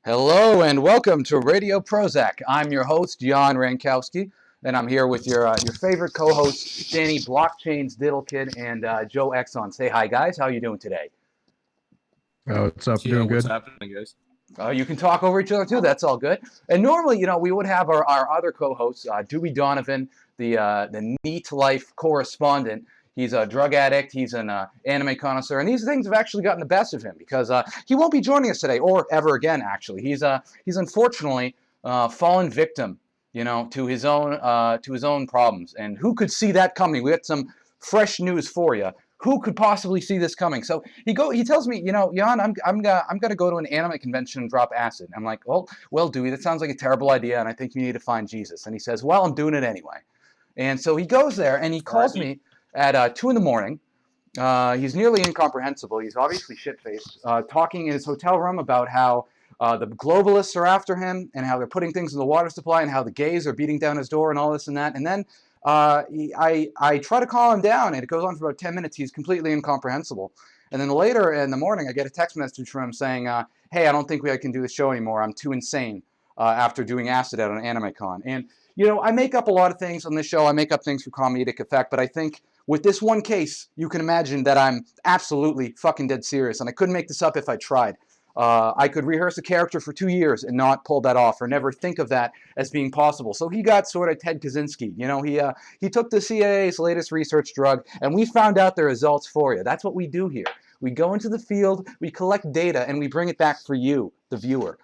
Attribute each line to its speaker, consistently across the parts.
Speaker 1: Hello and welcome to Radio Prozac. I'm your host, Jan Rankowski, and I'm here with your favorite co-hosts, Danny Blockchain's Diddle Kid and Joe Exxon. Say hi, guys. How are you doing today?
Speaker 2: Oh, what's up?
Speaker 3: Yeah,
Speaker 2: Doing
Speaker 3: what's
Speaker 2: good.
Speaker 3: happening, guys?
Speaker 1: You can talk over each other too. That's all good. And normally, we would have our other co-hosts, Dewey Donovan, the Neat Life correspondent. He's a drug addict. He's an anime connoisseur, and these things have actually gotten the best of him because he won't be joining us today or ever again. Actually, he's unfortunately fallen victim, to his own problems. And who could see that coming? We got some fresh news for you. Who could possibly see this coming? So he tells me, Jan, I'm gonna go to an anime convention and drop acid. I'm like, well, Dewey, that sounds like a terrible idea, and I think you need to find Jesus. And he says, well, I'm doing it anyway. And so he goes there and he calls me at 2 in the morning. He's nearly incomprehensible. He's obviously shit-faced, talking in his hotel room about how the globalists are after him and how they're putting things in the water supply and how the gays are beating down his door and all this and that. And then I try to calm him down, and it goes on for about 10 minutes. He's completely incomprehensible. And then later in the morning, I get a text message from him saying, hey, I don't think I can do the show anymore. I'm too insane after doing acid at an anime con. And, I make up a lot of things on this show. I make up things for comedic effect, but I think with this one case, you can imagine that I'm absolutely fucking dead serious, and I couldn't make this up if I tried. I could rehearse a character for 2 years and not pull that off or never think of that as being possible. So he got sort of Ted Kaczynski. He took the CIA's latest research drug, and we found out the results for you. That's what we do here. We go into the field, we collect data, and we bring it back for you, the viewer.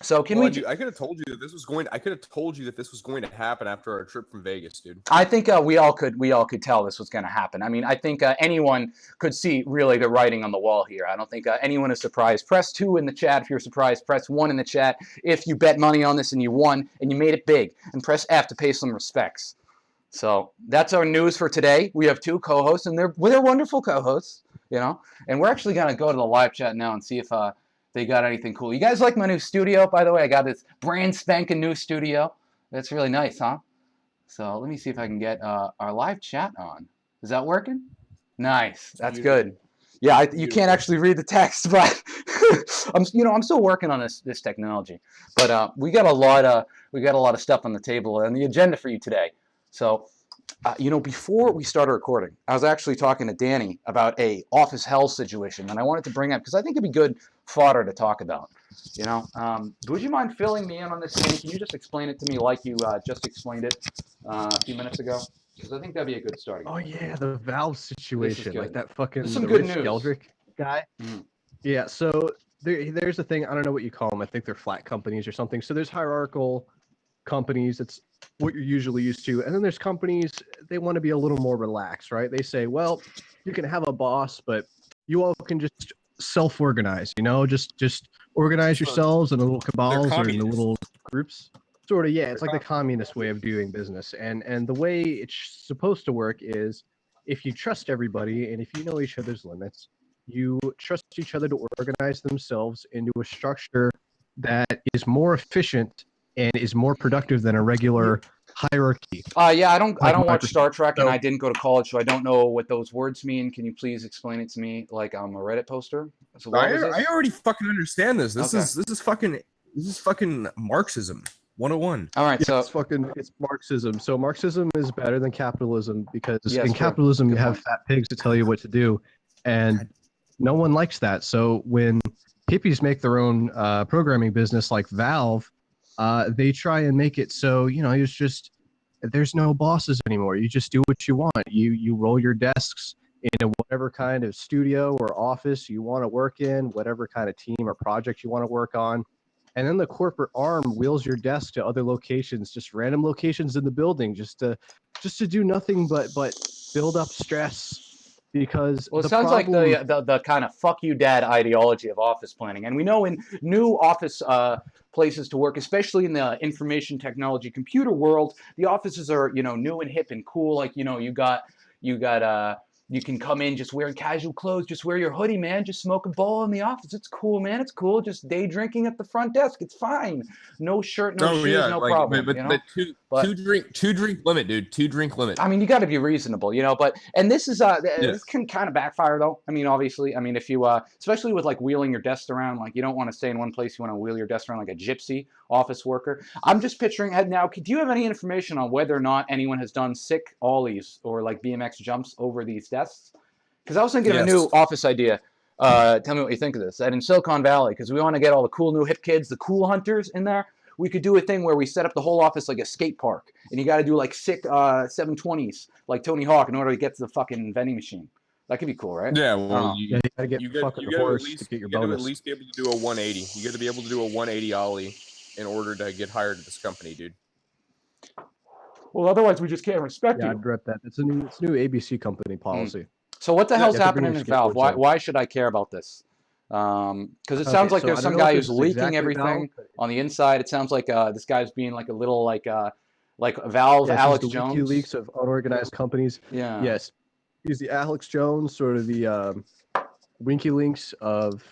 Speaker 1: So
Speaker 3: I could have told you that this was going. I could have told you that this was going to happen after our trip from Vegas, dude.
Speaker 1: I think we all could tell this was going to happen. I mean, I think anyone could see really the writing on the wall here. I don't think anyone is surprised. Press 2 in the chat if you're surprised. Press 1 in the chat if you bet money on this and you won and you made it big. And press F to pay some respects. So that's our news for today. We have 2 co-hosts, and they're wonderful co-hosts, And we're actually going to go to the live chat now and see if they got anything cool. You guys like my new studio, by the way? I got this brand spanking new studio. That's really nice, huh? So let me see if I can get our live chat on. Is that working? Nice. That's good. Yeah, you can't actually read the text, but I'm still working on this technology. But we got a lot of stuff on the table and the agenda for you today. So, before we started recording, I was actually talking to Danny about a office hell situation, and I wanted to bring up because I think it'd be good fodder to talk about. Would you mind filling me in on this, Danny? Can you just explain it to me like you just explained it a few minutes ago? Because I think that'd be a good starting point.
Speaker 2: Oh yeah, the Valve situation, like that fucking
Speaker 1: some good
Speaker 2: Rich
Speaker 1: news.
Speaker 2: Geldrick guy.
Speaker 1: Mm.
Speaker 2: Yeah, so there's a thing. I don't know what you call them. I think they're flat companies or something. So there's hierarchical companies. It's what you're usually used to, and then there's companies. They want to be a little more relaxed, right? They say, well, you can have a boss, but you all can just self-organize. Just organize yourselves in little cabals or in the little groups. Sort of, yeah. It's like the communist way of doing business, and the way it's supposed to work is if you trust everybody and if you know each other's limits, you trust each other to organize themselves into a structure that is more efficient and is more productive than a regular hierarchy.
Speaker 1: Yeah, I don't watch Star Trek, and I didn't go to college, so I don't know what those words mean. Can you please explain it to me like I'm a Reddit poster? So
Speaker 3: I already fucking understand this. This is fucking Marxism 101.
Speaker 1: All right,
Speaker 2: yeah,
Speaker 1: so
Speaker 2: it's Marxism. So Marxism is better than capitalism because in capitalism you have fat pigs to tell you what to do, and no one likes that. So when hippies make their own programming business like Valve, they try and make it so it's just there's no bosses anymore. You just do what you want. You roll your desks into whatever kind of studio or office you want to work in, whatever kind of team or project you want to work on. And then the corporate arm wheels your desk to other locations, just random locations in the building, just to do nothing but build up stress. Because
Speaker 1: it sounds like the kind of fuck you dad ideology of office planning. And we know in new office places to work, especially in the information technology computer world, the offices are new and hip and cool. Like you got You can come in just wearing casual clothes, just wear your hoodie, man. Just smoke a bowl in the office. It's cool, man. It's cool. Just day drinking at the front desk. It's fine. No shirt, no shoes, no
Speaker 3: like,
Speaker 1: problem.
Speaker 3: but,
Speaker 1: you know?
Speaker 3: two drink limit, dude. 2 drink limit.
Speaker 1: I mean, you got to be reasonable, you know. But this is this can kind of backfire though. I mean, obviously, I mean, if you especially with like wheeling your desk around, like you don't want to stay in one place. You want to wheel your desk around like a gypsy office worker. I'm just picturing ahead now. Do you have any information on whether or not anyone has done sick ollies or like BMX jumps over these desks? Because I was thinking of a new office idea. Tell me what you think of this. That in Silicon Valley, because we want to get all the cool new hip kids, the cool hunters in there. We could do a thing where we set up the whole office like a skate park, and you got to do like sick 720s like Tony Hawk in order to get to the fucking vending machine. That could be cool, right?
Speaker 3: Yeah, well,
Speaker 2: you gotta get fucking horse to get your bonus.
Speaker 3: You at least be able to do a 180. You got to be able to do a 180 ollie in order to get hired at this company, dude.
Speaker 1: Well, otherwise we just can't respect you.
Speaker 2: I'd rep that. It's a new ABC company policy.
Speaker 1: So what the hell's happening in Valve? Why should I care about this? Because it sounds like there's some guy who's leaking everything on the inside. It sounds like this guy's being like a little like Valve Alex Jones.
Speaker 2: WikiLeaks of unorganized companies.
Speaker 1: Yeah.
Speaker 2: Yes, he's the Alex Jones, sort of the WikiLeaks of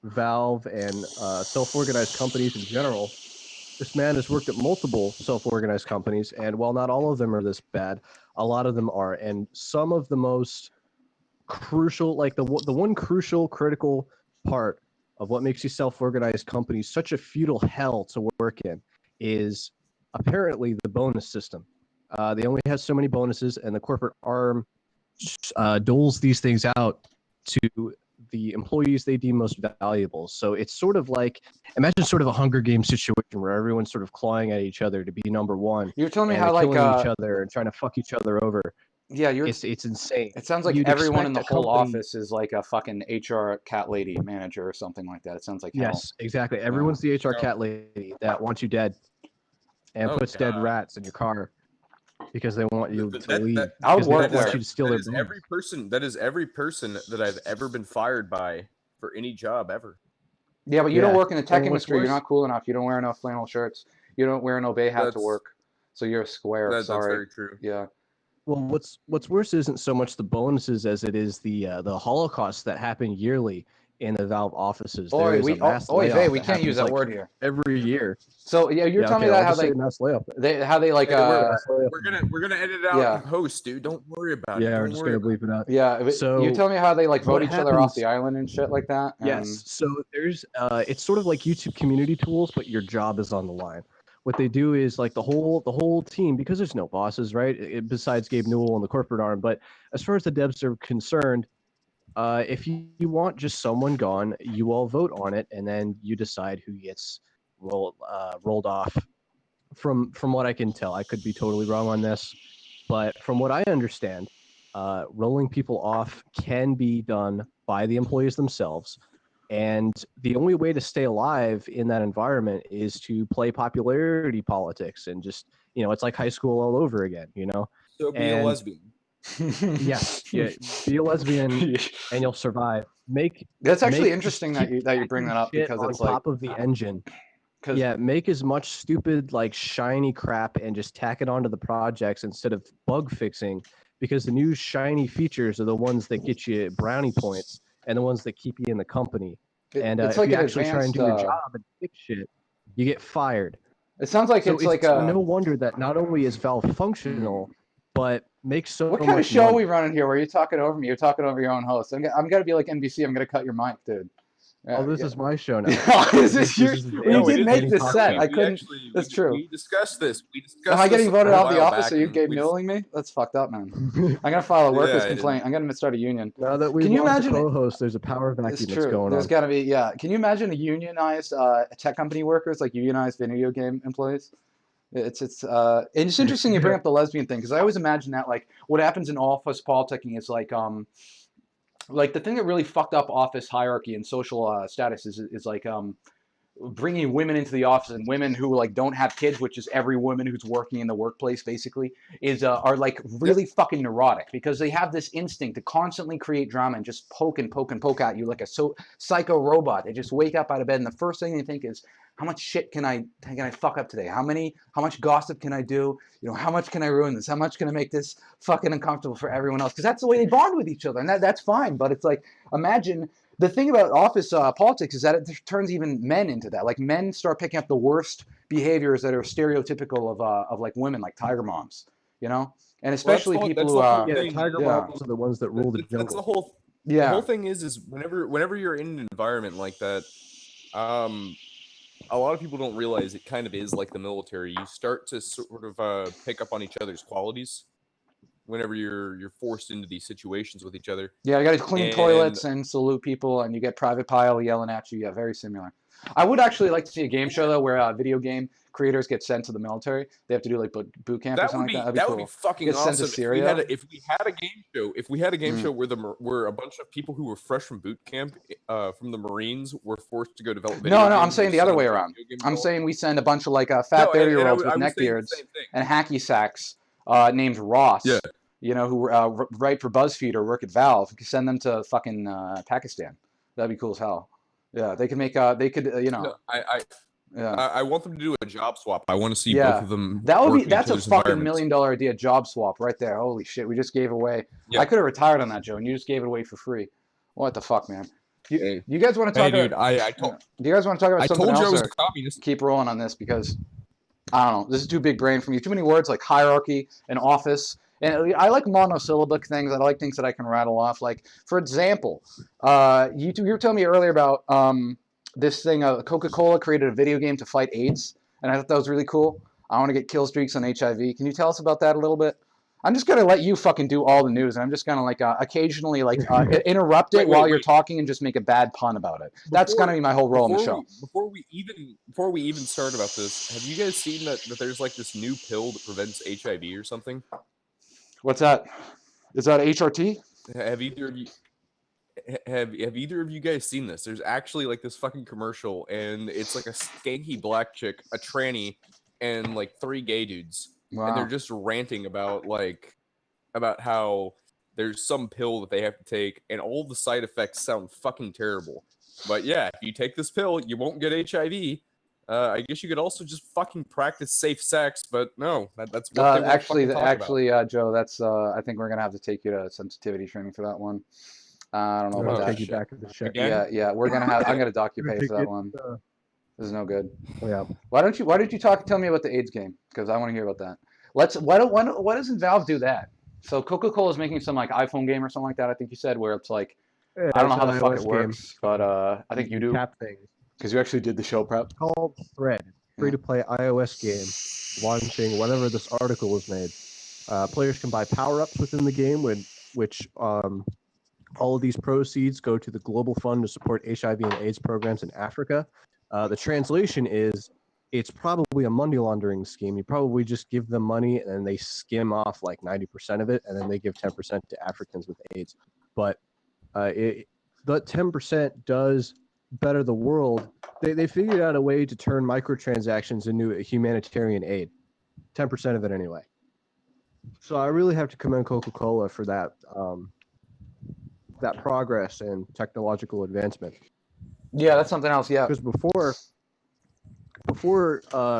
Speaker 2: Valve and self-organized companies in general. This man has worked at multiple self-organized companies, and while not all of them are this bad, a lot of them are. And some of the most crucial, like the one crucial, critical part of what makes these self-organized companies such a feudal hell to work in is apparently the bonus system. They only have so many bonuses, and the corporate arm doles these things out to the employees they deem most valuable. So it's sort of like, imagine sort of a Hunger Games situation where everyone's sort of clawing at each other to be number one.
Speaker 1: You're telling me how
Speaker 2: killing
Speaker 1: like
Speaker 2: each other and trying to fuck each other over.
Speaker 1: Yeah,
Speaker 2: it's insane.
Speaker 1: It sounds like everyone in the whole office is like a fucking HR cat lady manager or something like that. It sounds like hell.
Speaker 2: Yes, exactly. Everyone's the HR cat lady that wants you dead and puts dead rats in your car because they want you to leave.
Speaker 1: I would work there.
Speaker 2: You to steal their bonus.
Speaker 3: That is every person that I've ever been fired by for any job ever.
Speaker 1: Yeah, but you don't work in the tech industry. You're not cool enough. You don't wear enough flannel shirts. You don't wear an obey hat to work. So you're a square.
Speaker 3: That's
Speaker 1: Sorry.
Speaker 3: very true.
Speaker 1: Yeah.
Speaker 2: Well, what's worse isn't so much the bonuses as it is the Holocaust that happen yearly in the Valve offices.
Speaker 1: We can't use that word here.
Speaker 2: Every year.
Speaker 1: So yeah, you're telling me that how they like
Speaker 3: we're gonna edit it out and post, dude. Don't worry about it.
Speaker 2: Yeah, we're just gonna bleep it out.
Speaker 1: Yeah, so you tell me how they like vote each other off the island and shit like that.
Speaker 2: Yes. So there's it's sort of like YouTube community tools, but your job is on the line. What they do is like the whole team, because there's no bosses, right? Besides Gabe Newell and the corporate arm. But as far as the devs are concerned, if you want just someone gone, you all vote on it, and then you decide who gets rolled off. From what I can tell, I could be totally wrong on this, but from what I understand, rolling people off can be done by the employees themselves. And the only way to stay alive in that environment is to play popularity politics and just, it's like high school all over again,
Speaker 3: So be a lesbian.
Speaker 2: Yeah, be a lesbian and you'll survive.
Speaker 1: That's actually interesting that you bring that up because it's
Speaker 2: on top of the engine. Yeah, make as much stupid like shiny crap and just tack it onto the projects instead of bug fixing, because the new shiny features are the ones that get you brownie points and the ones that keep you in the company. And if you actually try and do your job and fix shit, you get fired.
Speaker 1: It sounds like it's like
Speaker 2: no wonder that not only is Valve functional, but makes so much
Speaker 1: What kind of show
Speaker 2: money.
Speaker 1: we running here where you're talking over me? You're talking over your own host. I'm gonna be like NBC. I'm gonna cut your mic, dude.
Speaker 2: This is my show now.
Speaker 1: You did make this set. I couldn't. That's true.
Speaker 3: We discussed this.
Speaker 1: Am I getting voted out of the office? Are you Gabe Newelling me? That's fucked up, man. I'm gonna file a workers' complaint. I'm gonna start a union.
Speaker 2: Now that we lost a co-host, there's a power vacuum that's going on.
Speaker 1: There's gotta be, yeah. Can you imagine a unionized tech company workers, like unionized video game employees? It's interesting you bring up the lesbian thing, because I always imagine that like what happens in office politicking is like the thing that really fucked up office hierarchy and social status is like bringing women into the office, and women who like don't have kids, which is every woman who's working in the workplace basically, are like really fucking neurotic, because they have this instinct to constantly create drama and just poke at you like a psycho robot. They just wake up out of bed and the first thing they think is, how much shit can I fuck up today? How much gossip can I do? You know, how much can I ruin this? How much can I make this fucking uncomfortable for everyone else? Because that's the way they bond with each other, and that's fine. But it's like, imagine the thing about office politics is that it turns even men into that. Like men start picking up the worst behaviors that are stereotypical of like women, like tiger moms, you know, and especially people who
Speaker 2: yeah, tiger moms are the ones that rule the jungle.
Speaker 3: That's the whole.
Speaker 1: yeah.
Speaker 3: The whole thing is whenever you're in an environment like that, a lot of people don't realize it kind of is like the military. You start to sort of pick up on each other's qualities whenever you're forced into these situations with each other.
Speaker 1: Yeah, you got to clean toilets and salute people, and you get Private Pile yelling at you. Yeah, very similar. I would actually like to see a game show though, where video game creators get sent to the military. They have to do like boot camp or something like that.
Speaker 3: That would be fucking
Speaker 1: get
Speaker 3: awesome.
Speaker 1: Sent to Syria.
Speaker 3: If we had a game show, where a bunch of people who were fresh from boot camp from the Marines were forced to go develop.
Speaker 1: No, I'm saying the other way around. I'm saying we send a bunch of like fat 30-year-olds with neckbeards and hacky sacks named Ross.
Speaker 3: Yeah.
Speaker 1: You know, who write for BuzzFeed or work at Valve. Send them to fucking Pakistan. That'd be cool as hell. Yeah, they could make. They could. You know.
Speaker 3: No,
Speaker 1: yeah.
Speaker 3: I want them to do a job swap. I want to see both of them.
Speaker 1: That would be. That's a fucking $1 million idea. Job swap right there. Holy shit, we just gave away. Yeah. I could have retired on that, Joe, and you just gave it away for free. What the fuck, man? You guys want to talk?
Speaker 3: Hey, dude,
Speaker 1: do you guys want to talk about something else? I told you I was
Speaker 3: a communist.
Speaker 1: Keep rolling on this because I don't know. This is too big brain for me. Too many words like hierarchy and office. And I like monosyllabic things. I like things that I can rattle off. Like, for example, you were telling me earlier about this thing. Coca-Cola created a video game to fight AIDS, and I thought that was really cool. I want to get kill streaks on HIV. Can you tell us about that a little bit? I'm just gonna let you fucking do all the news, and I'm just gonna like occasionally like interrupt it while you're talking and just make a bad pun about it. That's gonna be my whole role in the show.
Speaker 3: Before we even start about this, have you guys seen that there's like this new pill that prevents HIV or something?
Speaker 1: What's that? Is that HRT?
Speaker 3: Have either of you guys seen this? There's actually like this fucking commercial, and it's like a skanky black chick, a tranny, and like 3 gay dudes. Wow. And they're just ranting about how there's some pill that they have to take, and all the side effects sound fucking terrible. But yeah, if you take this pill, you won't get HIV. I guess you could also just fucking practice safe sex, but no, that's what they
Speaker 1: actually, Joe. That's I think we're gonna have to take you to sensitivity training for that one. I don't know about that.
Speaker 2: Take you back to the show.
Speaker 1: Yeah. We're gonna have. I'm gonna dock you pay for that one. This is no good. Yeah. Why don't you tell me about the AIDS game? Because I want to hear about that. Why doesn't Valve do that? So Coca-Cola is making some like iPhone game or something like that. I think you said where it's like I don't know how the fuck it works, but I think you do.
Speaker 2: Tap things.
Speaker 1: Because you actually did the show prep.
Speaker 2: It's called Thread, free-to-play iOS game, launching whenever this article was made. Players can buy power-ups within the game, which all of these proceeds go to the Global Fund to support HIV and AIDS programs in Africa. The translation is, it's probably a money laundering scheme. You probably just give them money, and then they skim off like 90% of it, and then they give 10% to Africans with AIDS. But the 10% does better the world. They figured out a way to turn microtransactions into a humanitarian aid. 10% of it anyway. So I really have to commend Coca-Cola for that that progress and technological advancement.
Speaker 1: Yeah, that's something else. Yeah,
Speaker 2: because before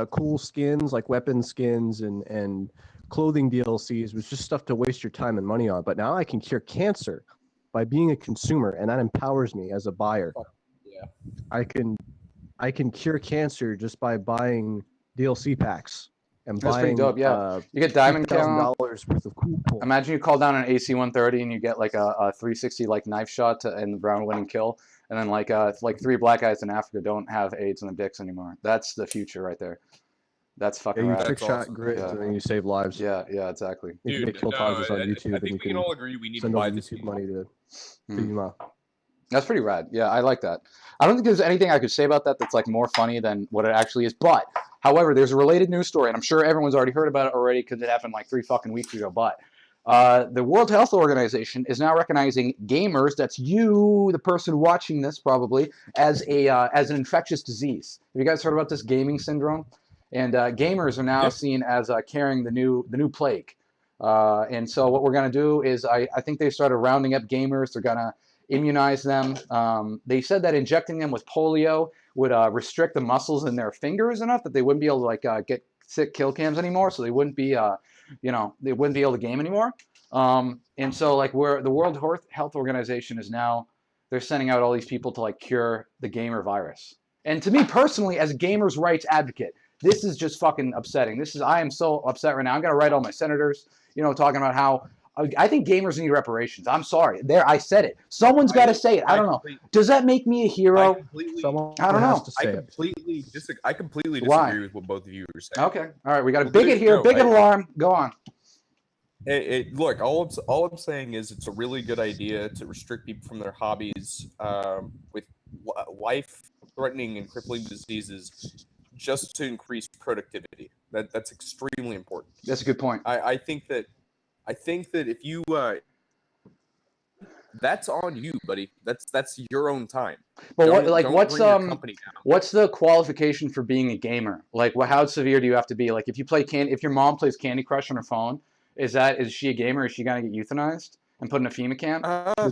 Speaker 2: cool skins like weapon skins and clothing DLCs was just stuff to waste your time and money on. But now I can cure cancer by being a consumer, and that empowers me as a buyer. I can cure cancer just by buying DLC packs and
Speaker 1: That's
Speaker 2: buying.
Speaker 1: Pretty dope. Yeah, you get diamond count.
Speaker 2: $1,000 worth of cool points.
Speaker 1: Imagine you call down an AC-130 and you get like a 360 like knife shot and the round winning kill, and then like 3 black guys in Africa don't have AIDS in their dicks anymore. That's the future right there. That's fucking.
Speaker 2: Yeah, you trick-shot grit and then you save lives.
Speaker 1: Yeah, exactly.
Speaker 2: You can make kill pauses on YouTube, and you
Speaker 3: can all agree we need
Speaker 2: send
Speaker 3: to buy
Speaker 2: over YouTube money to you up.
Speaker 1: That's pretty rad. Yeah, I like that. I don't think there's anything I could say about that that's like more funny than what it actually is. But, however, there's a related news story, and I'm sure everyone's already heard about it already because it happened like 3 fucking weeks ago. But the World Health Organization is now recognizing gamers, that's you, the person watching this probably, as an infectious disease. Have you guys heard about this gaming syndrome? And gamers are now seen as carrying the new plague. And so what we're going to do is I think they started rounding up gamers. They're going to immunize them. They said that injecting them with polio would restrict the muscles in their fingers enough that they wouldn't be able to like get sick kill cams anymore, so they wouldn't be they wouldn't be able to game anymore. And so like where the World Health Organization is now, they're sending out all these people to like cure the gamer virus. And to me personally, as a gamers' rights advocate, this is just fucking upsetting. I am so upset right now. I'm gonna write all my senators, talking about how I think gamers need reparations. I'm sorry. There, I said it. Someone's got to say it. I don't know. Does that make me a hero? I don't know.
Speaker 3: I completely disagree with what both of you are saying.
Speaker 1: Okay. All right. We got a bigot here. Bigot alarm. Go on.
Speaker 3: Look, all I'm saying is it's a really good idea to restrict people from their hobbies with life-threatening and crippling diseases just to increase productivity. That's extremely important.
Speaker 1: That's a good point.
Speaker 3: I think that if you that's on you, buddy. That's your own time.
Speaker 1: But what's the qualification for being a gamer? Like, how severe do you have to be? Like, if your mom plays Candy Crush on her phone, is she a gamer? Is she gonna get euthanized and put in a FEMA camp?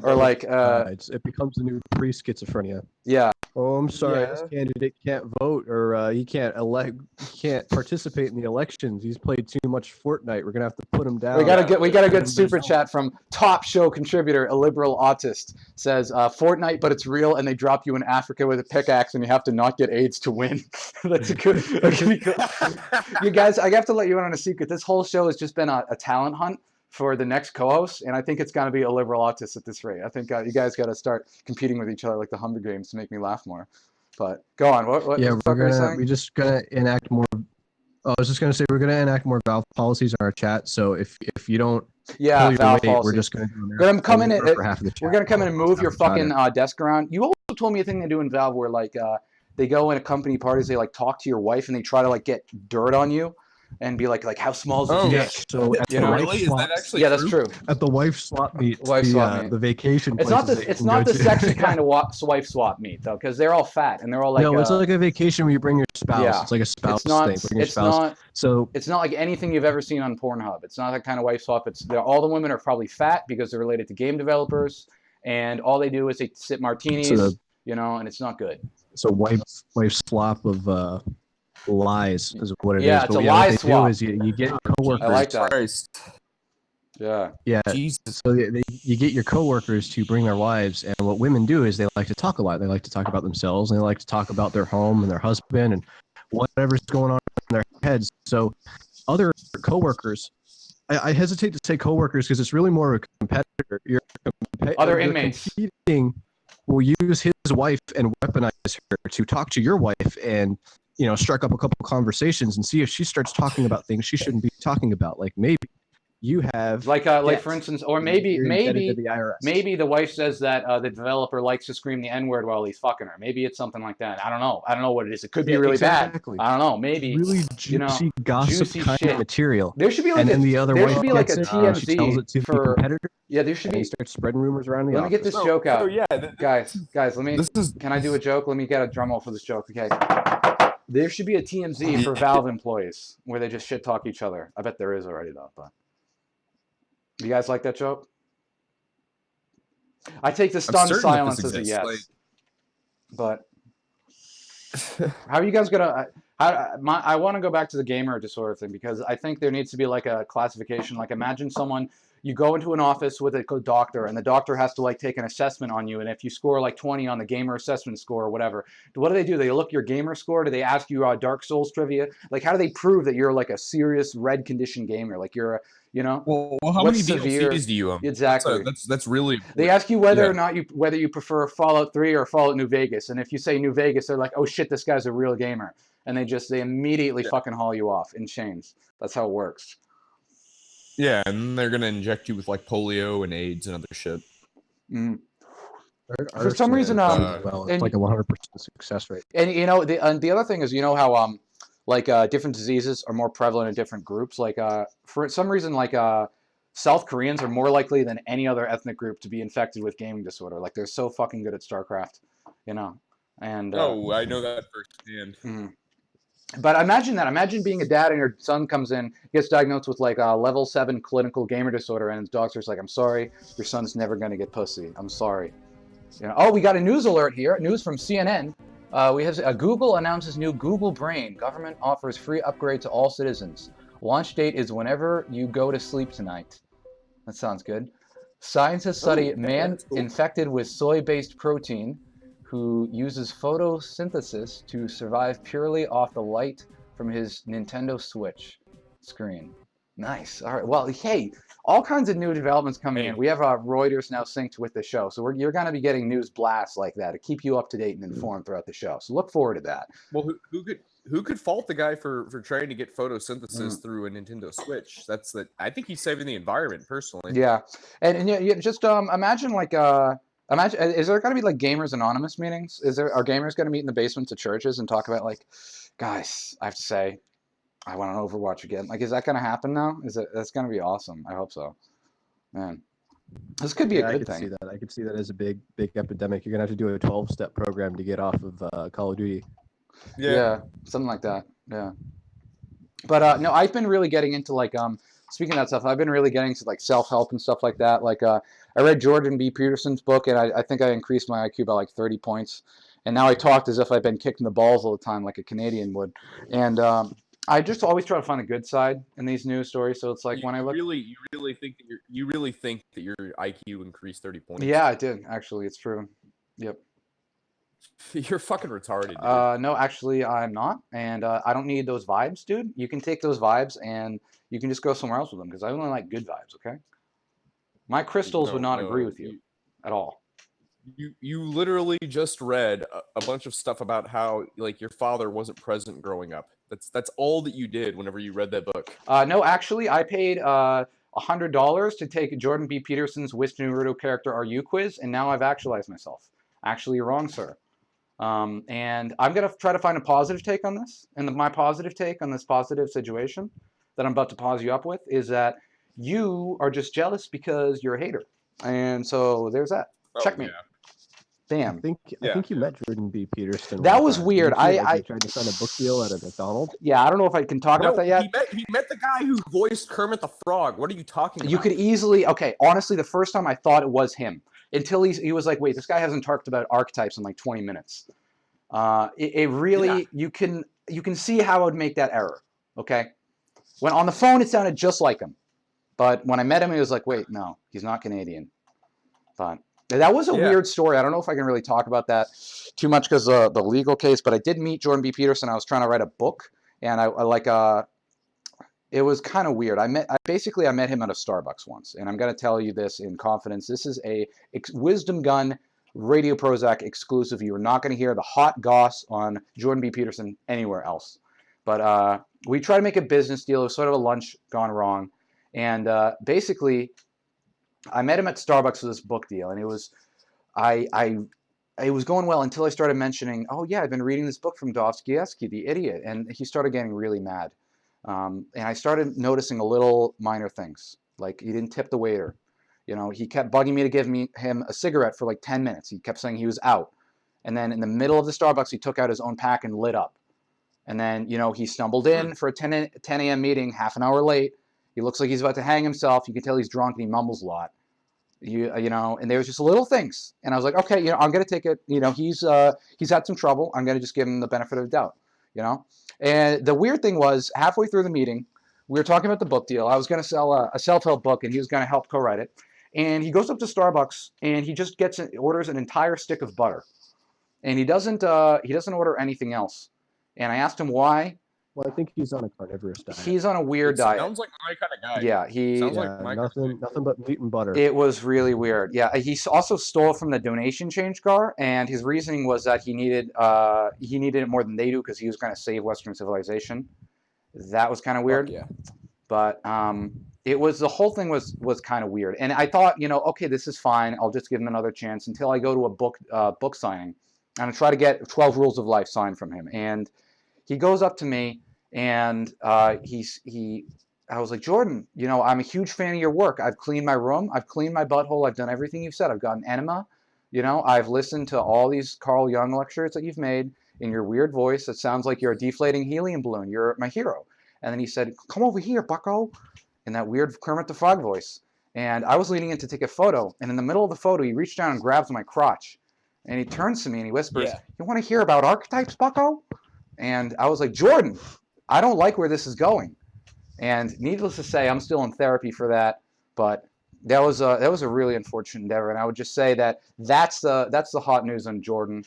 Speaker 1: Or like
Speaker 2: it becomes the new pre-schizophrenia.
Speaker 1: Yeah.
Speaker 2: Oh, I'm sorry, this candidate can't vote, or he can't participate in the elections. He's played too much Fortnite. We're gonna have to put him down.
Speaker 1: We got a good super chat from top show contributor, a liberal autist, says Fortnite, but it's real, and they drop you in Africa with a pickaxe, and you have to not get AIDS to win. That's a good. You guys, I have to let you in on a secret. This whole show has just been a talent hunt for the next co-host, and I think it's going to be a liberal autist at this rate. I think you guys got to start competing with each other like the Hunger Games to make me laugh more. But go on. What?
Speaker 2: Yeah, we're just gonna enact more. I was just gonna say we're gonna enact more Valve policies in our chat. So if you don't,
Speaker 1: Valve policies.
Speaker 2: We're just gonna
Speaker 1: come in.
Speaker 2: For half of the chat.
Speaker 1: We're gonna come in and move your fucking desk around. You also told me a thing they do in Valve where like they go in a company parties, they like talk to your wife and they try to like get dirt on you. And be like how small is your dick?
Speaker 2: So
Speaker 3: is that actually
Speaker 1: true? That's true.
Speaker 2: At the wife swap meet, the vacation.
Speaker 1: It's not the sexy kind of wife swap meet though, because they're all fat and they're all like.
Speaker 2: No, it's like a vacation where you bring your spouse. Yeah. It's like a spouse thing. Bring your spouse. It's
Speaker 1: not like anything you've ever seen on Pornhub. It's not that kind of wife swap. All the women are probably fat because they're related to game developers, and all they do is they sip martinis, and it's not good.
Speaker 2: So wife swap of. Lies is what it is.
Speaker 1: Yeah, it's a lie swap.
Speaker 2: Is you get coworkers.
Speaker 1: I like that. Yeah.
Speaker 2: Jesus. So you get your coworkers to bring their wives, and what women do is they like to talk a lot. They like to talk about themselves, and they like to talk about their home and their husband and whatever's going on in their heads. So other coworkers, I hesitate to say coworkers because it's really more of a competitor.
Speaker 1: Other inmates.
Speaker 2: Competing will use his wife and weaponize her to talk to your wife and strike up a couple conversations and see if she starts talking about things she shouldn't be talking about. Like maybe you have
Speaker 1: like for instance, or maybe the wife says that the developer likes to scream the N-word while he's fucking her. Maybe it's something like that. I don't know what it is. It could be really bad. I don't know. Maybe
Speaker 2: really juicy gossip kind
Speaker 1: shit.
Speaker 2: Of material.
Speaker 1: There should be like
Speaker 2: the other
Speaker 1: there should be like a TMZ
Speaker 2: she tells it to
Speaker 1: for
Speaker 2: the competitor.
Speaker 1: Yeah, there should be.
Speaker 2: Start spreading rumors around the
Speaker 1: office. Let me get this joke out. Guys, let me. Can I do a joke? Let me get a drum roll for this joke. Okay. There should be a TMZ for Valve employees where they just shit talk each other. I bet there is already though. But you guys like that joke? I take the stunned silence as a yes. But how are you guys gonna? I want to go back to the gamer disorder thing because I think there needs to be like a classification. Like imagine someone. You go into an office with a doctor, and the doctor has to like take an assessment on you. And if you score like 20 on the gamer assessment score or whatever, what do? They look your gamer score? Do they ask you Dark Souls trivia? Like, how do they prove that you're like a serious red condition gamer? Like you're a,
Speaker 3: Well, how many DLCs do you own?
Speaker 1: Exactly.
Speaker 3: That's really.
Speaker 1: They ask you whether or not you prefer Fallout 3 or Fallout New Vegas, and if you say New Vegas, they're like, oh shit, this guy's a real gamer, and they immediately fucking haul you off in chains. That's how it works.
Speaker 3: Yeah, and they're gonna inject you with like polio and AIDS and other shit.
Speaker 1: Mm. For some reason,
Speaker 2: it's like a 100% success rate.
Speaker 1: And the other thing is, how different diseases are more prevalent in different groups. Like for some reason, South Koreans are more likely than any other ethnic group to be infected with gaming disorder. Like they're so fucking good at StarCraft, And
Speaker 3: I know that firsthand.
Speaker 1: Mm. But imagine being a dad and your son comes in, gets diagnosed with like a level 7 clinical gamer disorder, and his doctor's like, I'm sorry, your son's never going to get pussy. I'm sorry. Oh, we got a news alert here. News from CNN. We have Google announces new Google Brain. Government offers free upgrade to all citizens. Launch date is whenever you go to sleep tonight. That sounds good. Scientists study man
Speaker 3: that's cool.
Speaker 1: infected with soy-based protein who uses photosynthesis to survive purely off the light from his Nintendo Switch screen. Nice. All right. Well, hey, all kinds of new developments coming in.
Speaker 3: Hey.
Speaker 1: We have Reuters now synced with the show, so you're going to be getting news blasts like that to keep you up to date and informed throughout the show. So look forward to that.
Speaker 3: Well, who could fault the guy for trying to get photosynthesis through a Nintendo Switch? I think he's saving the environment personally.
Speaker 1: Yeah, and you just imagine like imagine is there going to be like Gamers Anonymous meetings? Are gamers going to meet in the basements of churches and talk about like, guys, I have to say, I want an Overwatch again. Like, is that going to happen now? That's going to be awesome. I hope so. Man, this could be a good thing.
Speaker 2: I could see that as a big epidemic. You're gonna have to do a 12-step program to get off of Call of Duty.
Speaker 1: Yeah, something like that. Yeah. But no, I've been really getting into like speaking of that stuff, I've been really getting to like self-help and stuff like that. Like I read Jordan B. Peterson's book, and I think I increased my IQ by like 30 points. And now I talked as if I've been kicked in the balls all the time, like a Canadian would. And I just always try to find a good side in these news stories. So it's like when I look,
Speaker 3: you really think that your IQ increased 30 points?
Speaker 1: Yeah, I did actually. It's true. Yep.
Speaker 3: You're fucking retarded, dude.
Speaker 1: No, actually, I'm not, and I don't need those vibes, dude. You can take those vibes and you can just go somewhere else with them because I only like good vibes. Okay. My crystals would not agree with you at all.
Speaker 3: You literally just read a bunch of stuff about how like your father wasn't present growing up. That's all that you did whenever you read that book.
Speaker 1: No, actually, I paid $100 to take Jordan B. Peterson's "Which Naruto character are you?" quiz, and now I've actualized myself. Actually, you're wrong, sir. And I'm gonna try to find a positive take on this. And my positive take on this positive situation that I'm about to pause you up with is that you are just jealous because you're a hater. And so there's that. Checkmate.
Speaker 3: Yeah.
Speaker 1: Damn.
Speaker 2: I think you met Jordan B. Peterson.
Speaker 1: That was weird.
Speaker 2: I tried to sign a book deal at a McDonald's.
Speaker 1: Yeah, I don't know if I can talk about that yet.
Speaker 3: He met the guy who voiced Kermit the Frog. What are you talking about?
Speaker 1: You could easily, okay, honestly, the first time I thought it was him until he was like, wait, this guy hasn't talked about archetypes in like 20 minutes. It really, you can see how I would make that error, okay? When on the phone, it sounded just like him. But when I met him, he was like, wait, no, he's not Canadian. But that was a weird story. I don't know if I can really talk about that too much because of the legal case, but I did meet Jordan B. Peterson. I was trying to write a book, and it was kind of weird. I met him at a Starbucks once, and I'm going to tell you this in confidence. This is a Wisdom Gun Radio Prozac exclusive. You are not going to hear the hot goss on Jordan B. Peterson anywhere else. But we tried to make a business deal. It was sort of a lunch gone wrong. And basically, I met him at Starbucks for this book deal. And it was going well until I started mentioning, oh, yeah, I've been reading this book from Dostoevsky, The Idiot. And he started getting really mad. And I started noticing a little minor things. Like he didn't tip the waiter. You know, he kept bugging me to give him a cigarette for like 10 minutes. He kept saying he was out. And then in the middle of the Starbucks, he took out his own pack and lit up. And then, you know, he stumbled in for a 10 a.m. meeting, half an hour late. He looks like he's about to hang himself. You can tell he's drunk and he mumbles a lot. You know, and there was just little things. And I was like, okay, you know, I'm going to take it. You know, he's had some trouble. I'm going to just give him the benefit of the doubt, you know. And the weird thing was halfway through the meeting, we were talking about the book deal. I was going to sell a self-help book and he was going to help co-write it. And he goes up to Starbucks and he just orders an entire stick of butter, and he doesn't order anything else. And I asked him why.
Speaker 2: Well, I think he's on a carnivorous diet.
Speaker 1: He's on a weird diet.
Speaker 3: Sounds like my kind of guy.
Speaker 1: Yeah,
Speaker 3: sounds like my
Speaker 2: nothing but meat and butter.
Speaker 1: It was really weird. Yeah, he also stole from the donation change jar, and his reasoning was that he needed it more than they do because he was going to save Western civilization. That was kind of weird.
Speaker 3: Yeah.
Speaker 1: But the whole thing was kind of weird, and I thought, you know, okay, this is fine. I'll just give him another chance until I go to a book signing, and I try to get 12 Rules of Life signed from him. And he goes up to me, and I was like, Jordan, you know, I'm a huge fan of your work. I've cleaned my room, I've cleaned my butthole, I've done everything you've said. I've gotten enema, you know, I've listened to all these Carl Jung lectures that you've made in your weird voice. It sounds like you're a deflating helium balloon. You're my hero. And then he said, come over here, bucko, in that weird Kermit the Frog voice. And I was leaning in to take a photo, and in the middle of the photo, he reached down and grabs my crotch. And he turns to me and he whispers,
Speaker 3: Yeah.
Speaker 1: "You want to hear about archetypes, bucko?" And I was like, "Jordan, I don't like where this is going." And needless to say, I'm still in therapy for that. But that was a really unfortunate endeavor. And I would just say that that's the hot news on Jordan.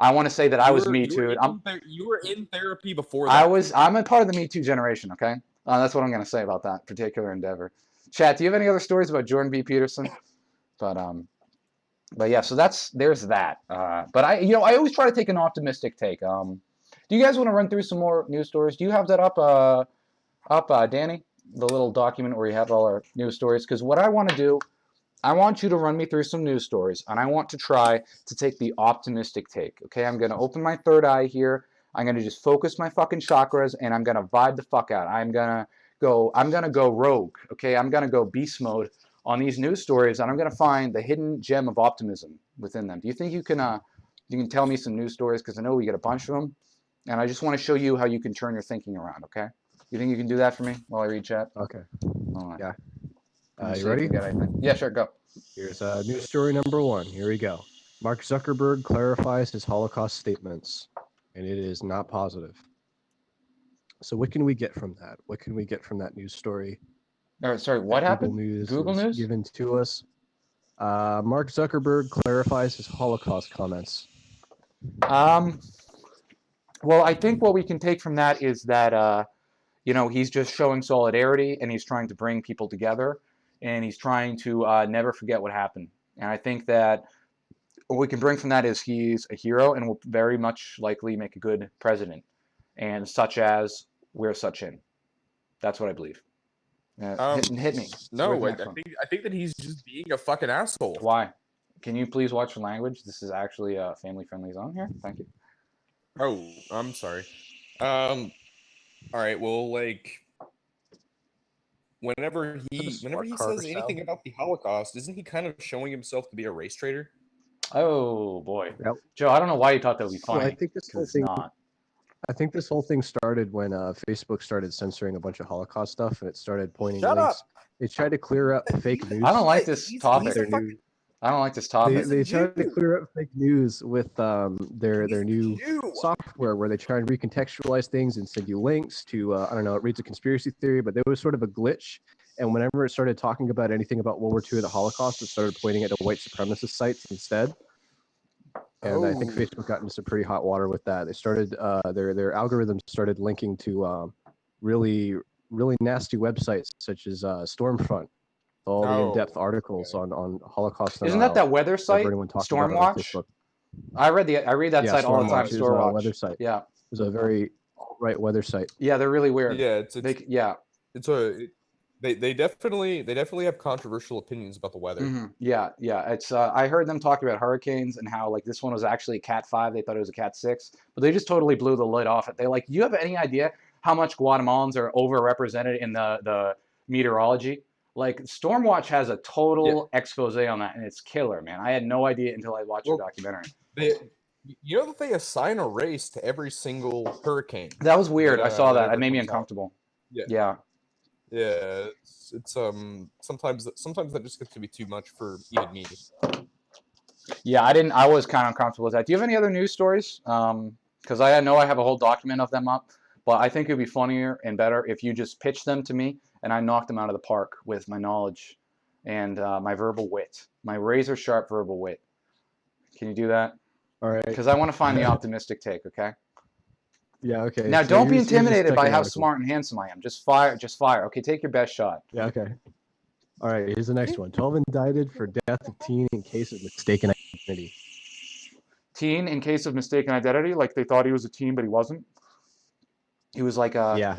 Speaker 1: I want to say that I was Me Too.
Speaker 3: You were in therapy before that.
Speaker 1: I'm a part of the Me Too generation. Okay, that's what I'm going to say about that particular endeavor. Chat, do you have any other stories about Jordan B. Peterson? But yeah, so there's that. But I always try to take an optimistic take. Do you guys want to run through some more news stories? Do you have that up, Danny? The little document where you have all our news stories. Because what I want to do, I want you to run me through some news stories, and I want to try to take the optimistic take. Okay, I'm gonna open my third eye here. I'm gonna just focus my fucking chakras, and I'm gonna vibe the fuck out. I'm gonna go rogue. Okay, I'm gonna go beast mode on these news stories, and I'm gonna find the hidden gem of optimism within them. Do you think you can tell me some news stories? Because I know we get a bunch of them, and I just want to show you how you can turn your thinking around. Okay, you think you can do that for me while I read chat?
Speaker 2: Okay.
Speaker 1: All right.
Speaker 2: Yeah. You ready?
Speaker 1: Yeah, sure, go.
Speaker 2: Here's news story number 1. Here we go. Mark Zuckerberg clarifies his Holocaust statements, and it is not positive. So what can we get from that? What can we get from that news story?
Speaker 1: Sorry, what happened?
Speaker 2: Google News given to us. Mark Zuckerberg clarifies his Holocaust comments.
Speaker 1: Well, I think what we can take from that is that he's just showing solidarity, and he's trying to bring people together, and he's trying to never forget what happened. And I think that what we can bring from that is he's a hero and will very much likely make a good president, and such as we're such in. That's what I believe. Hit me.
Speaker 3: No, I think that he's just being a fucking asshole.
Speaker 1: Why? Can you please watch the language? This is actually a family-friendly zone here. Thank you.
Speaker 3: Oh, I'm sorry. All right. Well, like, whenever he says anything about the Holocaust, isn't he kind of showing himself to be a race traitor?
Speaker 1: Oh boy,
Speaker 2: Yep.
Speaker 1: Joe, I don't know why you thought that would be funny.
Speaker 2: Well, I think this whole thing started when Facebook started censoring a bunch of Holocaust stuff, and it started pointing links.
Speaker 3: Up.
Speaker 2: They tried to clear up fake news.
Speaker 1: I don't like this topic. I don't like this topic.
Speaker 2: They tried to clear up fake news with their new software where they try and recontextualize things and send you links to I don't know, it reads a conspiracy theory, but there was sort of a glitch. And whenever it started talking about anything about World War II or the Holocaust, it started pointing at the white supremacist sites instead. And I think Facebook got into some pretty hot water with that. They started their algorithms started linking to really nasty websites such as Stormfront. All the in-depth articles on Holocaust.
Speaker 1: Isn't that weather site? Stormwatch. I read that site all the time. Stormwatch.
Speaker 2: Weather site.
Speaker 1: Yeah,
Speaker 2: it was a very alt-right weather site.
Speaker 1: Yeah, they're really weird.
Speaker 3: Yeah, they definitely have controversial opinions about the weather.
Speaker 1: Mm-hmm. Yeah. It's I heard them talk about hurricanes and how like this one was actually a Cat 5. They thought it was a Cat 6, but they just totally blew the lid off it. They're like, you have any idea how much Guatemalans are overrepresented in the meteorology? Like Stormwatch has a total expose on that, and it's killer, man. I had no idea until I watched the documentary.
Speaker 3: You know that they assign a race to every single hurricane.
Speaker 1: That was weird. I saw that. It made me uncomfortable.
Speaker 3: Yeah. It's sometimes that just gets to be too much for even me.
Speaker 1: Yeah, I was kind of uncomfortable with that. Do you have any other news stories? Because I know I have a whole document of them up, but I think it'd be funnier and better if you just pitched them to me and I knocked them out of the park with my knowledge and my verbal wit, my razor sharp verbal wit. Can you do that?
Speaker 2: All right.
Speaker 1: Because I want to find the optimistic take. Okay.
Speaker 2: Yeah. Okay.
Speaker 1: Now, don't be intimidated by how smart and handsome I am. Just fire. Okay, take your best shot.
Speaker 2: Yeah. Okay. All right. Here's the next one. 12 indicted for death of teen in case of mistaken identity.
Speaker 1: Teen in case of mistaken identity, like they thought he was a teen, but he wasn't. He was like a.
Speaker 2: Yeah.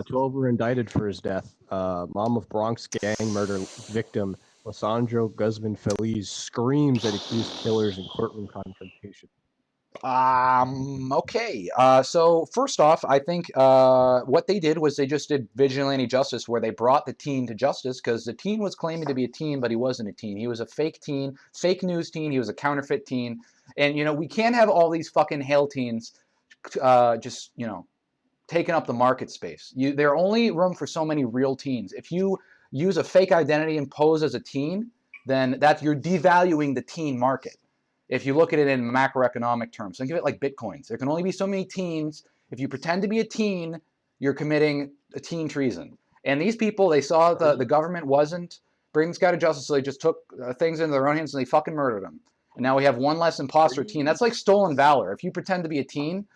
Speaker 2: 12 were indicted for his death. Mom of Bronx gang murder victim Lissandro Guzman Feliz screams at accused killers in courtroom confrontation.
Speaker 1: Okay. So first off, I think what they did was they just did vigilante justice, where they brought the teen to justice because the teen was claiming to be a teen, but he wasn't a teen. He was a fake teen, fake news teen. He was a counterfeit teen. And, we can't have all these fucking hell teens just, taking up the market space. There are only room for so many real teens. If you use a fake identity and pose as a teen, then you're devaluing the teen market. If you look at it in macroeconomic terms, think of it like bitcoins. There can only be so many teens. If you pretend to be a teen, you're committing a teen treason. And these people, they saw the government wasn't bringing this guy to justice, so they just took things into their own hands and they fucking murdered him. And now we have one less imposter teen. That's like stolen valor. If you pretend to be a teen,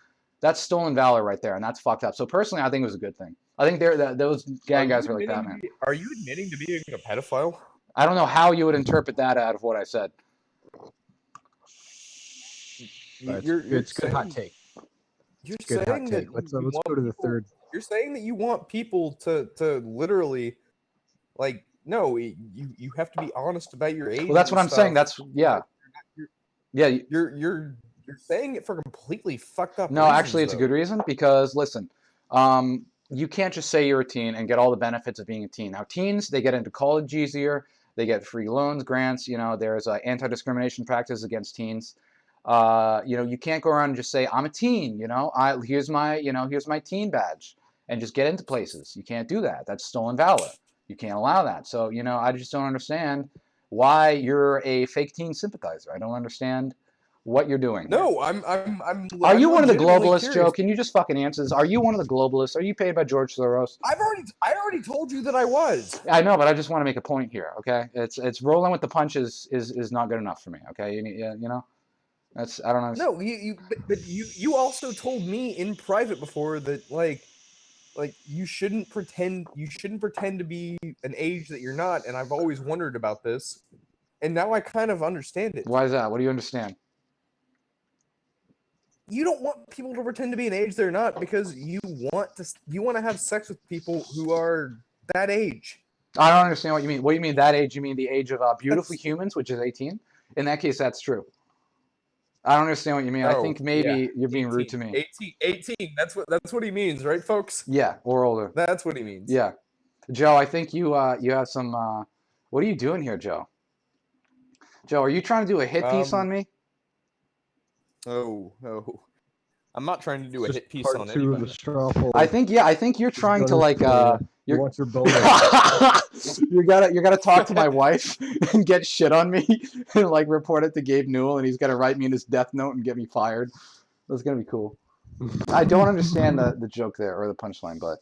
Speaker 1: that's stolen valor right there, and that's fucked up. So personally, I think it was a good thing. I think those gang guys are like Batman.
Speaker 3: Are you admitting to being a pedophile?
Speaker 1: I don't know how you would interpret that out of what I said.
Speaker 2: It's a good hot take.
Speaker 3: You're saying that
Speaker 2: let's go to the third.
Speaker 3: You're saying that you want people to literally, like, no, you have to be honest about your age.
Speaker 1: Well, that's what I'm saying. That's yeah.
Speaker 3: You're saying it for completely fucked up.
Speaker 1: No,
Speaker 3: reasons,
Speaker 1: actually, it's a good reason because listen, you can't just say you're a teen and get all the benefits of being a teen. Now, teens, they get into college easier. They get free loans, grants. You know, there's anti-discrimination practices against teens. You know, you can't go around and just say I'm a teen. You know, here's my teen badge, and just get into places. You can't do that. That's stolen valor. You can't allow that. So, you know, I just don't understand why you're a fake teen sympathizer. I don't understand what you're doing.
Speaker 3: No,
Speaker 1: I'm Are you one of the globalists, curious. Joe? Can you just fucking answer this? Are you one of the globalists? Are you paid by George Soros?
Speaker 3: I already told you that I was.
Speaker 1: I know, but I just want to make a point here. Okay, it's rolling with the punches is not good enough for me. Okay, you know, that's I don't know.
Speaker 3: No, but you also told me in private before that like you shouldn't pretend to be an age that you're not, and I've always wondered about this, and now I kind of understand it.
Speaker 1: Why is that? What do you understand?
Speaker 3: You don't want people to pretend to be an age they're not because you want to have sex with people who are that age.
Speaker 1: I don't understand what you mean. What do you mean that age? You mean the age of beautiful humans, which is 18? In that case, that's true. I don't understand what you mean. I think maybe you're being
Speaker 3: 18,
Speaker 1: rude to me.
Speaker 3: 18. That's what he means, right, folks?
Speaker 1: Yeah, or older.
Speaker 3: That's what he means.
Speaker 1: Yeah, Joe. I think you have some. What are you doing here, Joe? Joe, are you trying to do a hit piece on me?
Speaker 3: Oh, I'm not trying to do a hit piece on anybody.
Speaker 1: I think you're trying to like
Speaker 2: you want your bonus.
Speaker 1: you gotta talk to my wife and get shit on me and like report it to Gabe Newell and he's gonna write me in his death note and get me fired. That's gonna be cool. I don't understand the joke there or the punchline, but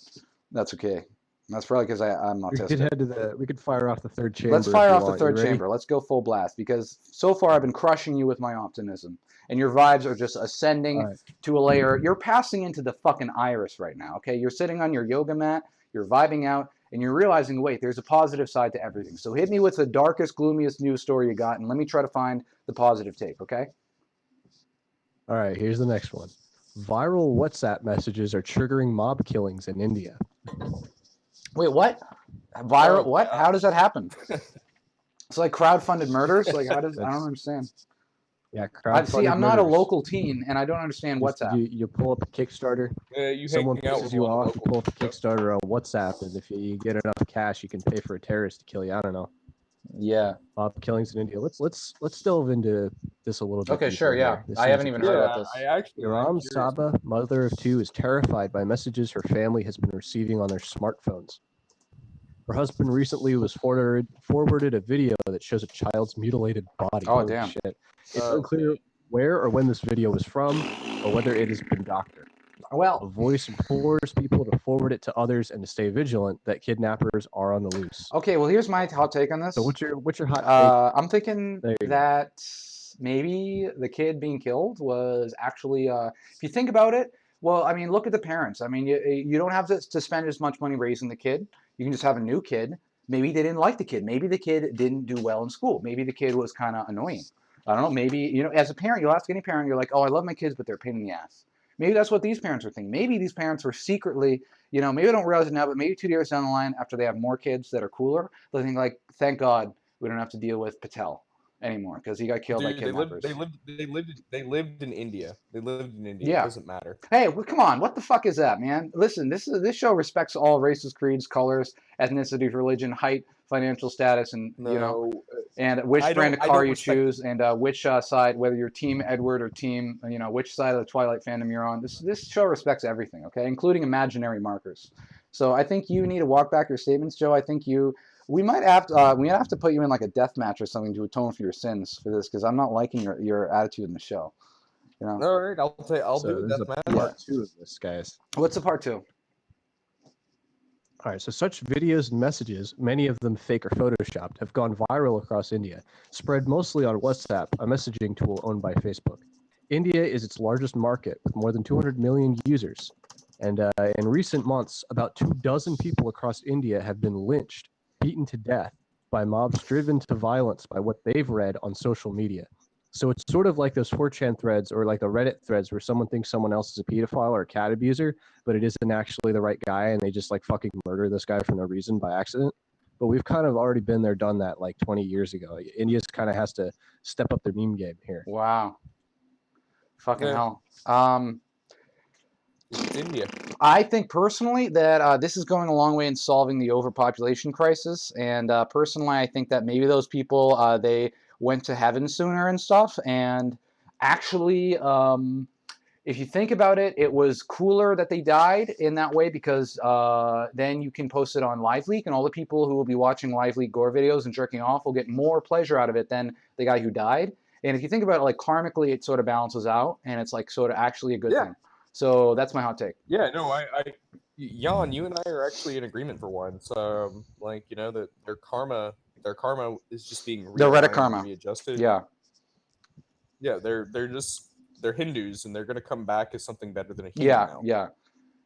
Speaker 1: that's okay. That's probably because I'm autistic.
Speaker 2: We could fire off the third chamber.
Speaker 1: Let's fire off the third chamber. Let's go full blast because so far I've been crushing you with my optimism. And your vibes are just ascending to a layer. You're passing into the fucking iris right now, okay? You're sitting on your yoga mat, you're vibing out, and you're realizing, wait, there's a positive side to everything. So hit me with the darkest, gloomiest news story you got, and let me try to find the positive take, okay?
Speaker 2: All right, here's the next one. Viral WhatsApp messages are triggering mob killings in India.
Speaker 1: Wait, what? Viral what? How does that happen? It's like crowdfunded murders? Like, how does I don't understand.
Speaker 2: Yeah,
Speaker 1: I'm not a local teen, and I don't understand WhatsApp.
Speaker 2: You pull up a Kickstarter. Someone pisses you off. You pull up a Kickstarter on WhatsApp, and if you get enough cash, you can pay for a terrorist to kill you. I don't know.
Speaker 1: Yeah.
Speaker 2: Mob killings in India. Let's delve into this a little bit.
Speaker 1: Okay, sure. Yeah, I haven't even heard about this.
Speaker 2: Iram Saba, mother of two, is terrified by messages her family has been receiving on their smartphones. Her husband recently was forwarded a video that shows a child's mutilated body.
Speaker 1: Oh, damn.
Speaker 2: Shit. It's unclear where or when this video was from or whether it has been doctored.
Speaker 1: Well,
Speaker 2: a voice implores people to forward it to others and to stay vigilant that kidnappers are on the loose.
Speaker 1: Okay, well, here's my hot take on this.
Speaker 2: So what's your hot take?
Speaker 1: I'm thinking that maybe the kid being killed was actually, if you think about it, well, I mean, look at the parents. I mean, you don't have to spend as much money raising the kid. You can just have a new kid. Maybe they didn't like the kid. Maybe the kid didn't do well in school. Maybe the kid was kind of annoying. I don't know. Maybe, as a parent, you'll ask any parent, you're like, oh, I love my kids, but they're a pain in the ass. Maybe that's what these parents are thinking. Maybe these parents were secretly, maybe they don't realize it now, but maybe 2 years down the line, after they have more kids that are cooler, they'll think like, thank God we don't have to deal with Patel anymore because he got killed by kidnappers.
Speaker 3: They lived in India. They lived in India.
Speaker 1: Yeah.
Speaker 3: It doesn't matter.
Speaker 1: Hey, well, come on. What the fuck is that, man? Listen, this show respects all races, creeds, colors, ethnicities, religion, height, financial status, and and which brand of car you choose, and which side, whether you're Team Edward or Team, which side of the Twilight fandom you're on. This show respects everything, okay, including imaginary markers. So I think you need to walk back your statements, Joe. I think you we might have to put you in like a death match or something to atone for your sins for this, because I'm not liking your attitude in the show. You know.
Speaker 3: All right, I'll do
Speaker 2: there's
Speaker 3: that,
Speaker 2: a
Speaker 3: man.
Speaker 2: part 2 of this, guys.
Speaker 1: What's the part 2?
Speaker 2: All right, so such videos and messages, many of them fake or photoshopped, have gone viral across India, spread mostly on WhatsApp, a messaging tool owned by Facebook. India is its largest market with more than 200 million users. And in recent months, about 24 people across India have been lynched, beaten to death by mobs driven to violence by what they've read on social media. So it's sort of like those 4chan threads or like the Reddit threads where someone thinks someone else is a pedophile or a cat abuser, but it isn't actually the right guy and they just like fucking murder this guy for no reason by accident. But we've kind of already been there, done that like 20 years ago. India's kind of has to step up their meme game here.
Speaker 1: Wow. Fucking
Speaker 3: Yeah.
Speaker 1: hell.
Speaker 3: It's India.
Speaker 1: I think personally that this is going a long way in solving the overpopulation crisis, and personally, I think that maybe those people they went to heaven sooner and stuff. And actually, if you think about it, it was cooler that they died in that way, because then you can post it on LiveLeak, and all the people who will be watching LiveLeak gore videos and jerking off will get more pleasure out of it than the guy who died. And if you think about it, like karmically, it sort of balances out, and it's like sort of actually a good thing. So that's my hot take.
Speaker 3: Yeah, no, Jan, you and I are actually in agreement for once. Like, you know, that their karma is just being
Speaker 1: The Reddit
Speaker 3: realigned
Speaker 1: karma.
Speaker 3: and readjusted.
Speaker 1: Yeah.
Speaker 3: Yeah, they're Hindus, and they're gonna come back as something better than a human now.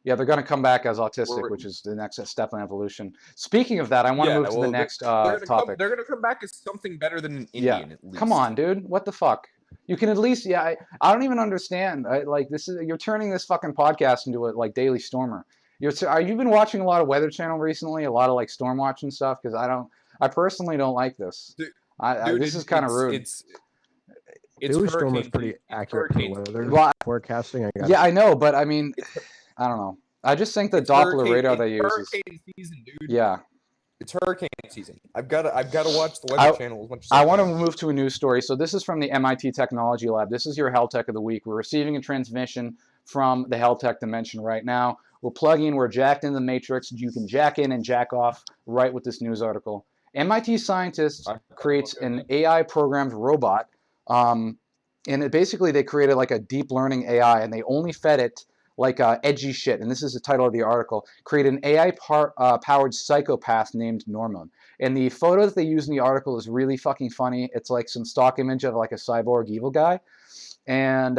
Speaker 1: Yeah, they're going to come back as autistic,
Speaker 3: We're-
Speaker 1: which is the next step in evolution. Speaking of that, I want to move to the next topic.
Speaker 3: They're gonna come back as something better than an Indian, at least.
Speaker 1: Come on, dude. What the fuck? You can at least, I don't even understand. You're turning this fucking podcast into a like Daily Stormer. You've been watching a lot of Weather Channel recently, a lot of like storm watching stuff, because I personally don't like this.
Speaker 3: Dude,
Speaker 1: this is kind of rude.
Speaker 3: It's
Speaker 2: Daily Stormer is pretty accurate for weather forecasting.
Speaker 1: I know, but I mean, I don't know. I just think the Doppler radar they use is
Speaker 3: hurricane season, dude.
Speaker 1: Yeah.
Speaker 3: It's hurricane season. I've got to watch the Weather Channel as much as
Speaker 1: I want to move to a news story. So this is from the MIT Technology Lab. This is your Health Tech of the Week. We're receiving a transmission from the Health Tech dimension right now. We're plugging, we're jacked in the matrix. You can jack in and jack off right with this news article. MIT scientists creates an AI programmed robot. And basically they created like a deep learning AI, and they only fed it like edgy shit. And this is the title of the article. Create an AI-powered psychopath named Norman. And the photo that they use in the article is really fucking funny. It's like some stock image of like a cyborg evil guy. And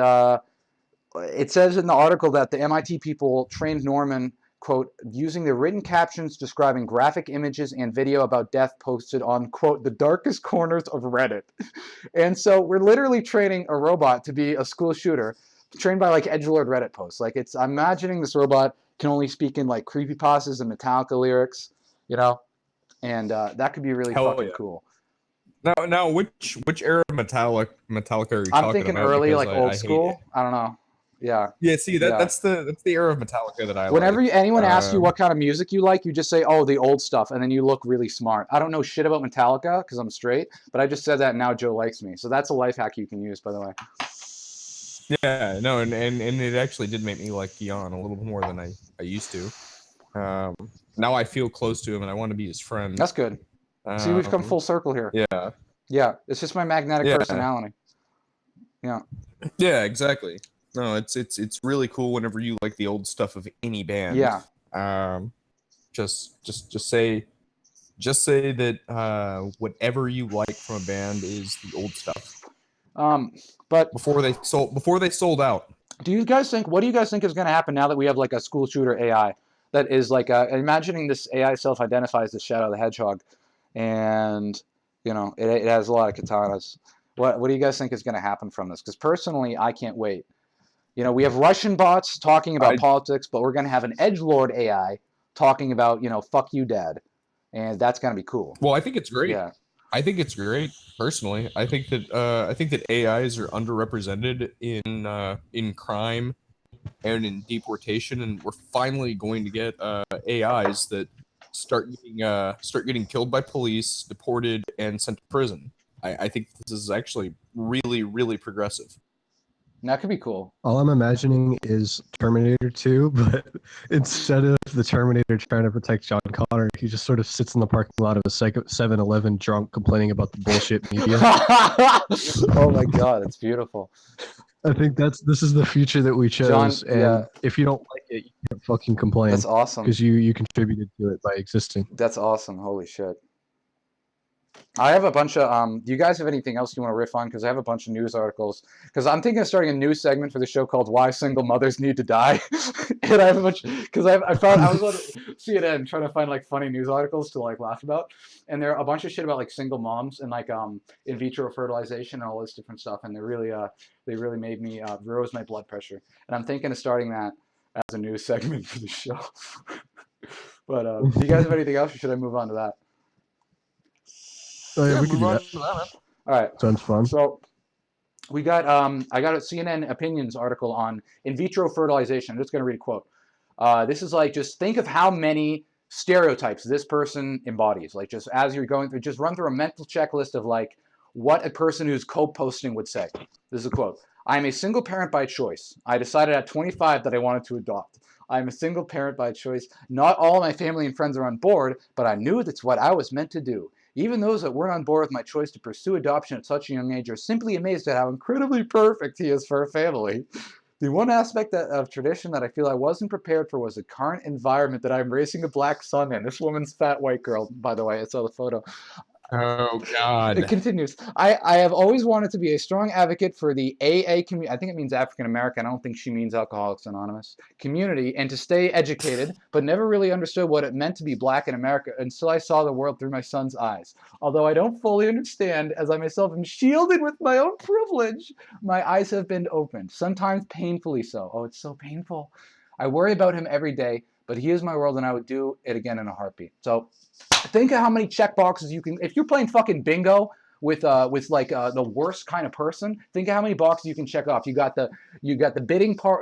Speaker 1: it says in the article that the MIT people trained Norman, quote, using the written captions describing graphic images and video about death posted on, quote, the darkest corners of Reddit. And so we're literally training a robot to be a school shooter, trained by like edgelord Reddit posts. Like I'm imagining this robot can only speak in like creepypastas and Metallica lyrics, you know, and that could be really fucking cool.
Speaker 3: Now, which era of Metallica are you talking about?
Speaker 1: I'm thinking early, like old school. I don't know. Yeah.
Speaker 3: Yeah. See, that's the era of Metallica that I like.
Speaker 1: Whenever anyone asks you what kind of music you like, you just say, "Oh, the old stuff," and then you look really smart. I don't know shit about Metallica because I'm straight, but I just said that and now Joe likes me. So that's a life hack you can use, by the way.
Speaker 3: Yeah, no, and it actually did make me like Jan a little more than I used to. Now I feel close to him and I want to be his friend.
Speaker 1: That's good. See, we've come full circle here.
Speaker 3: Yeah.
Speaker 1: Yeah, it's just my magnetic personality. Yeah.
Speaker 3: Yeah, exactly. No, it's really cool whenever you like the old stuff of any band.
Speaker 1: Yeah.
Speaker 3: Just say that whatever you like from a band is the old stuff.
Speaker 1: But
Speaker 3: before they sold out.
Speaker 1: What do you guys think is going to happen now that we have like a school shooter AI that is like imagining this AI self-identifies as Shadow the Hedgehog, and you know it has a lot of katanas. What do you guys think is going to happen from this? Because personally, I can't wait. You know, we have Russian bots talking about politics, but we're going to have an edgelord AI talking about, you know, fuck you, dad, and that's going to be cool.
Speaker 3: Well, I think it's great.
Speaker 1: Yeah.
Speaker 3: I think it's great. Personally, I think that AIs are underrepresented in crime and in deportation, and we're finally going to get AIs that start getting killed by police, deported, and sent to prison. I think this is actually really, really progressive.
Speaker 1: That could be cool.
Speaker 2: All I'm imagining is Terminator 2, but instead of the Terminator trying to protect John Connor, he just sort of sits in the parking lot of a 7-Eleven drunk complaining about the bullshit media.
Speaker 1: Oh my god, that's beautiful.
Speaker 2: I think this is the future that we chose,
Speaker 1: John,
Speaker 2: and
Speaker 1: yeah,
Speaker 2: if you don't like it, you can't fucking complain
Speaker 1: that's awesome.
Speaker 2: because you contributed to it by existing.
Speaker 1: That's awesome. Holy shit. I have a bunch of do you guys have anything else you want to riff on? Because I have a bunch of news articles. Because I'm thinking of starting a new segment for the show called "Why Single Mothers Need to Die," and I have a bunch because I was on CNN trying to find like funny news articles to like laugh about, and there are a bunch of shit about like single moms and like in vitro fertilization and all this different stuff, and they really made me rose my blood pressure, and I'm thinking of starting that as a news segment for the show. But do you guys have anything else, or should I move on to that?
Speaker 2: Oh, yeah, we can do
Speaker 3: move on
Speaker 2: that.
Speaker 3: to that, man.
Speaker 1: All right.
Speaker 2: Sounds fun.
Speaker 1: So we got I got a CNN opinions article on in vitro fertilization. I'm just going to read a quote. This is like, just think of how many stereotypes this person embodies. Like, just as you're going through, just run through a mental checklist of like what a person who's co-posting would say. This is a quote. I am a single parent by choice. I decided at 25 that I wanted to adopt. I am a single parent by choice. Not all my family and friends are on board, but I knew that's what I was meant to do. Even those that weren't on board with my choice to pursue adoption at such a young age are simply amazed at how incredibly perfect he is for a family. The one aspect of tradition that I feel I wasn't prepared for was the current environment that I'm raising a black son in. This woman's fat white girl, by the way. I saw the photo.
Speaker 3: Oh God.
Speaker 1: It continues. I have always wanted to be a strong advocate for the AA community. I think it means African American. I don't think she means Alcoholics Anonymous community, and to stay educated, but never really understood what it meant to be black in America until I saw the world through my son's eyes. Although I don't fully understand, as I myself am shielded with my own privilege, my eyes have been opened, sometimes painfully so. Oh, it's so painful. I worry about him every day, but he is my world, and I would do it again in a heartbeat. So think of how many check boxes you can. If you're playing fucking bingo with like the worst kind of person, think of how many boxes you can check off. You got the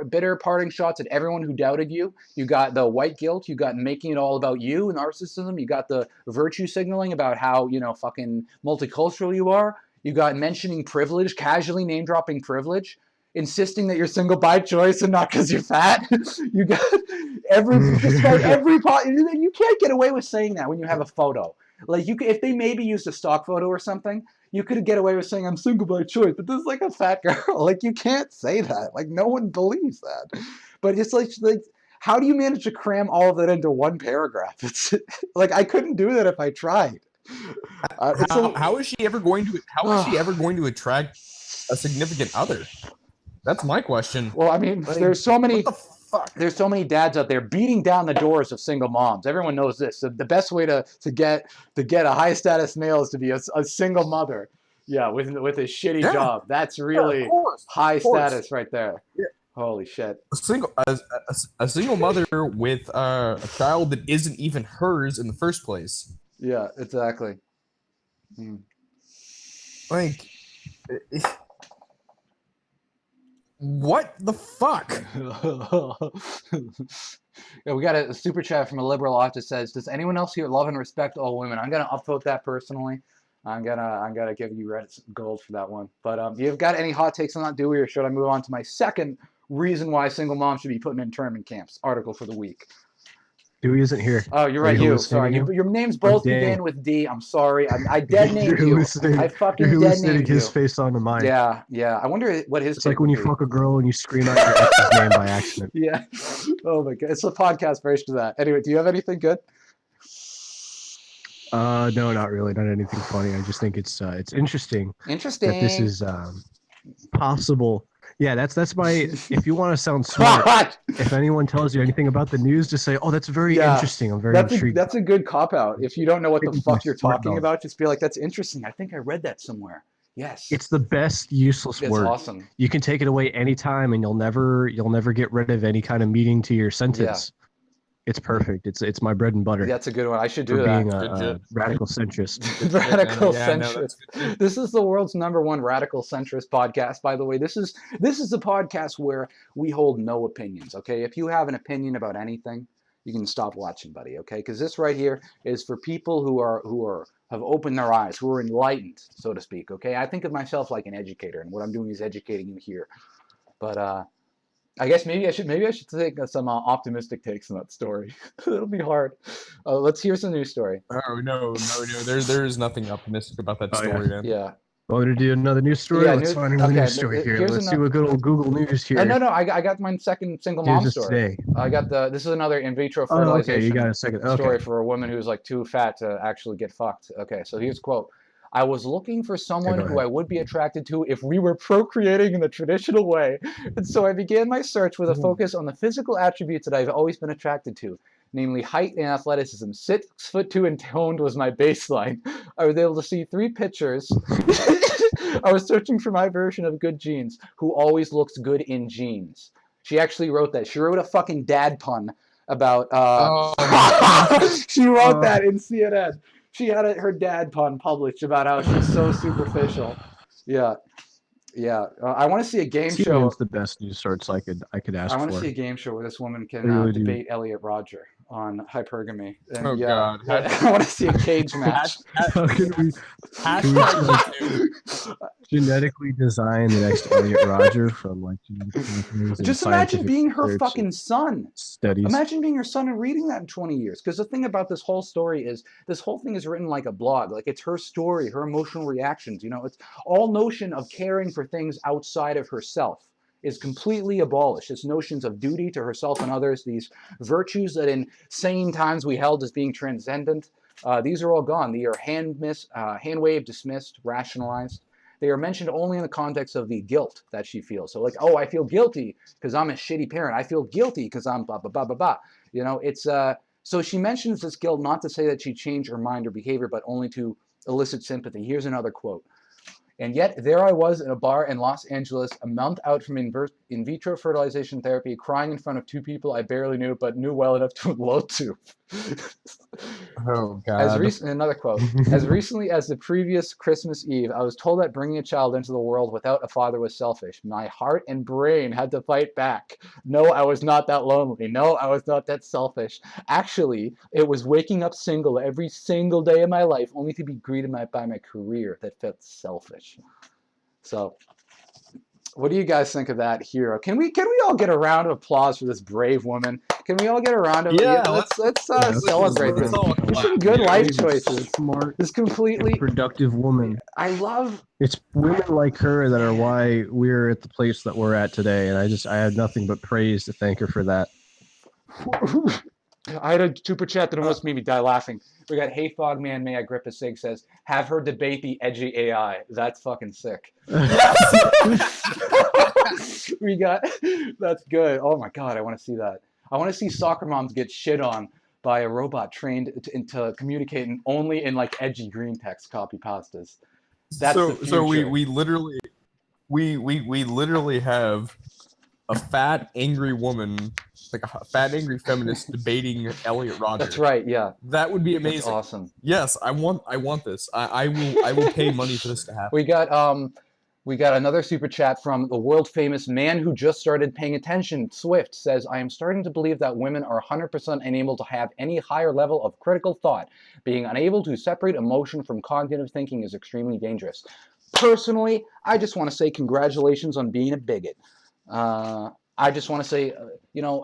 Speaker 1: bitter parting shots at everyone who doubted you. You got the white guilt. You got making it all about you, narcissism. You got the virtue signaling about how fucking multicultural you are. You got mentioning privilege, casually name dropping privilege. Insisting that you're single by choice and not because you're fat. You got you can't get away with saying that when you have a photo. Like, if they maybe used a stock photo or something, you could get away with saying I'm single by choice, but this is like a fat girl. Like, you can't say that. Like, no one believes that. But it's like how do you manage to cram all of that into one paragraph? It's like, I couldn't do that if I tried.
Speaker 3: How is she ever going to attract a significant other? That's my question.
Speaker 1: Well, I mean,
Speaker 3: like,
Speaker 1: there's so many dads out there beating down the doors of single moms. Everyone knows this. So the best way to get a high status male is to be a single mother. Yeah, with a shitty job. That's really high status right there. Yeah. Holy shit.
Speaker 3: A single mother with a child that isn't even hers in the first place.
Speaker 1: Yeah, exactly.
Speaker 3: Like, what the fuck?
Speaker 1: Yeah, we got a super chat from a liberal author says, does anyone else here love and respect all women? I'm gonna upvote that personally. I'm gonna give you red gold for that one. But you've got any hot takes on that, Dewey, or should I move on to my second reason why single moms should be put in internment camps article for the week?
Speaker 2: Dewey isn't here.
Speaker 1: Oh, you're right. You. Sorry. Your names both begin with D. I'm sorry. I dead named you. I fucking
Speaker 2: you're
Speaker 1: dead named
Speaker 2: his
Speaker 1: you.
Speaker 2: face onto mine.
Speaker 1: Yeah. I wonder what his.
Speaker 2: It's like when you fuck a girl and you scream out your ex's name by accident.
Speaker 1: Yeah. Oh my god. It's a podcast version of that. Anyway, do you have anything good?
Speaker 2: No, not really. Not anything funny. I just think it's interesting.
Speaker 1: Interesting.
Speaker 2: That this is possible. Yeah, that's my. If you want to sound smart, if anyone tells you anything about the news, just say, "Oh, that's very interesting. I'm very intrigued."
Speaker 1: That's a good cop out. If you don't know what the fuck you're talking about, just be like, "That's interesting. I think I read that somewhere." Yes.
Speaker 2: It's the best useless word.
Speaker 1: It's awesome.
Speaker 2: You can take it away anytime, and you'll never get rid of any kind of meaning to your sentence. Yeah. It's perfect. It's my bread and butter.
Speaker 1: That's a good one. I should do
Speaker 2: that.
Speaker 1: Being
Speaker 2: a radical centrist.
Speaker 1: Radical centrist. No, this is the world's #1 radical centrist podcast, by the way. This is a podcast where we hold no opinions, okay? If you have an opinion about anything, you can stop watching, buddy, okay? Because this right here is for people who have opened their eyes, who are enlightened, so to speak, okay? I think of myself like an educator, and what I'm doing is educating you here. But I guess maybe I should take some optimistic takes on that story. It'll be hard. Let's hear some news story.
Speaker 3: Oh no. There is nothing optimistic about that
Speaker 2: Oh, yeah.
Speaker 3: story, man.
Speaker 1: Yeah.
Speaker 2: Want to do another news story?
Speaker 1: Yeah,
Speaker 2: Let's find another news story here.
Speaker 1: here's
Speaker 2: Let's see what good old Google News here.
Speaker 1: No, I got my second single mom
Speaker 2: News
Speaker 1: story.
Speaker 2: today.
Speaker 1: I got this is another in vitro
Speaker 2: Oh, okay.
Speaker 1: fertilization
Speaker 2: You got a second.
Speaker 1: story
Speaker 2: Okay.
Speaker 1: for a woman who's like too fat to actually get fucked. Okay, so here's a quote. I was looking for someone
Speaker 2: go
Speaker 1: who
Speaker 2: ahead.
Speaker 1: I would be attracted to if we were procreating in the traditional way. And so I began my search with a focus on the physical attributes that I've always been attracted to, namely height and athleticism. 6'2" and toned was my baseline. I was able to see 3 pictures. I was searching for my version of good genes, who always looks good in jeans. She actually wrote that. She wrote a fucking dad pun about. She wrote that in CNN. She had her dad pun published about how she's so superficial. Yeah. I want to see a game show.
Speaker 2: CNN's the best news source I could ask for.
Speaker 1: I want to see a game show where this woman can
Speaker 2: really
Speaker 1: debate Elliot Roger on hypergamy. And
Speaker 3: Oh, God.
Speaker 1: I want to see a cage match.
Speaker 2: How can we genetically design the next Elliot Roger from like
Speaker 1: Just imagine being her fucking son.
Speaker 2: Studies.
Speaker 1: Imagine being her son and reading that in 20 years. Because the thing about this whole story is this whole thing is written like a blog. Like it's her story, her emotional reactions. You know, it's all notion of caring for things outside of herself is completely abolished. This notions of duty to herself and others, these virtues that in sane times we held as being transcendent, these are all gone. They are hand-waved, dismissed, rationalized. They are mentioned only in the context of the guilt that she feels. So like, oh, I feel guilty because I'm a shitty parent. I feel guilty because I'm blah, blah, blah, blah, blah. You know, it's, so she mentions this guilt not to say that she changed her mind or behavior, but only to elicit sympathy. Here's another quote. And yet there I was in a bar in Los Angeles, a month out from in vitro fertilization therapy, crying in front of 2 people I barely knew, but knew well enough to elope to.
Speaker 3: Oh, God.
Speaker 1: Another quote. As recently as the previous Christmas Eve, I was told that bringing a child into the world without a father was selfish. My heart and brain had to fight back. No, I was not that lonely. No, I was not that selfish. Actually, it was waking up single every single day of my life, only to be greeted by my career that felt selfish. So, what do you guys think of that hero? Can we all get a round of applause for this brave woman? Can we all get a round of let's celebrate this. There's some good life choices.
Speaker 2: Smart,
Speaker 1: this completely
Speaker 2: productive woman. It's women like her that are why we're at the place that we're at today, and I have nothing but praise to thank her for that.
Speaker 1: I had a super chat that almost made me die laughing. We got Hey Fogman, may I grip a cig says, have her debate the edgy AI. That's fucking sick. We got, that's good. Oh my God, I want to see that. I want to see soccer moms get shit on by a robot trained into communicating only in like edgy green text copy pastas. That's the future.
Speaker 3: So we literally have a fat, angry woman, like a fat, angry feminist debating Elliot Roger.
Speaker 1: That's right. Yeah.
Speaker 3: That would be amazing.
Speaker 1: That's awesome.
Speaker 3: Yes, I want this. I will pay money for this to happen.
Speaker 1: We got another super chat from the world famous man who just started paying attention. Swift says, I am starting to believe that women are 100% unable to have any higher level of critical thought. Being unable to separate emotion from cognitive thinking is extremely dangerous. Personally, I just want to say congratulations on being a bigot. I just want to say,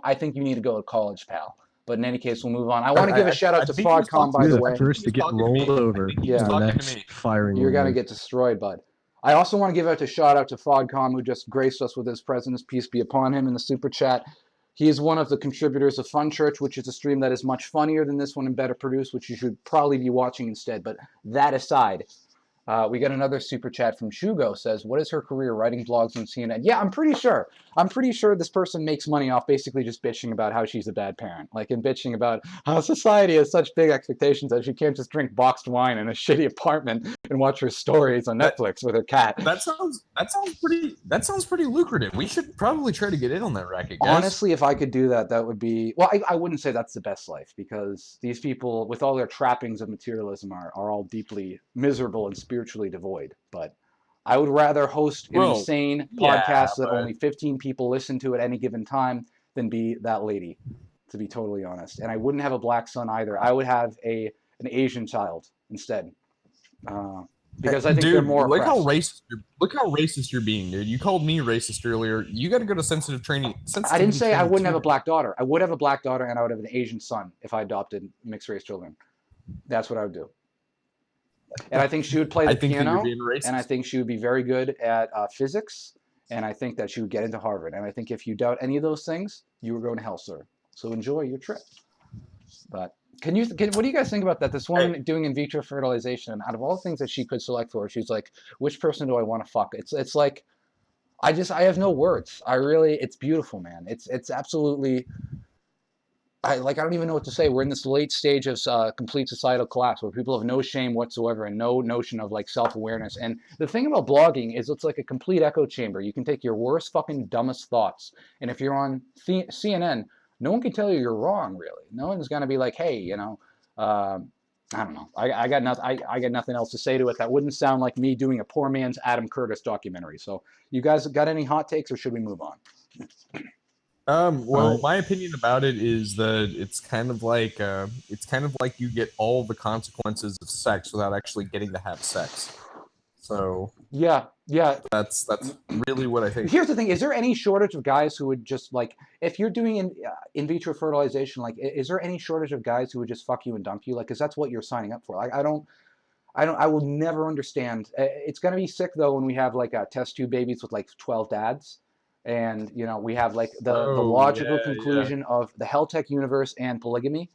Speaker 1: I think you need to go to college, pal. But in any case, we'll move on. I want to give a shout out to FODCOM, by the way.
Speaker 2: First to get rolled over.
Speaker 1: Yeah,
Speaker 2: the next firing.
Speaker 1: You're going to get destroyed, bud. I also want to give a shout out to FODCOM, who just graced us with his presence. Peace be upon him in the super chat. He is one of the contributors of Fun Church, which is a stream that is much funnier than this one and better produced, which you should probably be watching instead. But that aside, we got another super chat from Shugo. Says, what is her career? Writing blogs on CNN. Yeah, I'm pretty sure. I'm pretty sure this person makes money off basically just bitching about how she's a bad parent. Like, and bitching about how society has such big expectations that she can't just drink boxed wine in a shitty apartment and watch her stories on Netflix with her cat.
Speaker 3: That sounds pretty lucrative. We should probably try to get in on that racket, guys.
Speaker 1: Honestly, if I could do that, that would be... Well, I wouldn't say that's the best life, because these people, with all their trappings of materialism, are all deeply miserable and spiritually devoid. But I would rather host an insane podcast that only 15 people listen to at any given time than be that lady, to be totally honest. And I wouldn't have a black son either. I would have an Asian child instead. because I think
Speaker 3: dude,
Speaker 1: they're more
Speaker 3: look how
Speaker 1: oppressed.
Speaker 3: racist you're being, dude. You called me racist earlier. You got to go to sensitive training.
Speaker 1: I didn't say I wouldn't have a
Speaker 3: too.
Speaker 1: black daughter. I would have a black daughter, and I would have an Asian son if I adopted mixed race children. That's what I would do. And I think she would play the piano, and I think she would be very good at physics, and I think that she would get into Harvard. And I think if you doubt any of those things, you were going to hell, sir. So enjoy your trip. But what do you guys think about that? This woman doing in vitro fertilization, and out of all the things that she could select for, she's like, which person do I want to fuck? It's like, I have no words. It's beautiful, man. It's absolutely. I don't even know what to say. We're in this late stage of complete societal collapse where people have no shame whatsoever and no notion of like self-awareness. And the thing about blogging is it's like a complete echo chamber. You can take your worst fucking dumbest thoughts, and if you're on CNN, no one can tell you you're wrong. Really, no one's gonna be like, hey, I don't know. I got nothing. I got nothing else to say to it. That wouldn't sound like me doing a poor man's Adam Curtis documentary. So, you guys got any hot takes, or should we move on?
Speaker 3: Well, my opinion about it is that it's kind of like you get all the consequences of sex without actually getting to have sex. So
Speaker 1: yeah,
Speaker 3: that's really what I think.
Speaker 1: Here's the thing: is there any shortage of guys who would just like, if you're doing in vitro fertilization, like, is there any shortage of guys who would just fuck you and dump you? Like, because that's what you're signing up for. Like, I will never understand. It's gonna be sick though when we have like test tube babies with like 12 dads. And we have like the logical conclusion of the Helltech universe and polygamy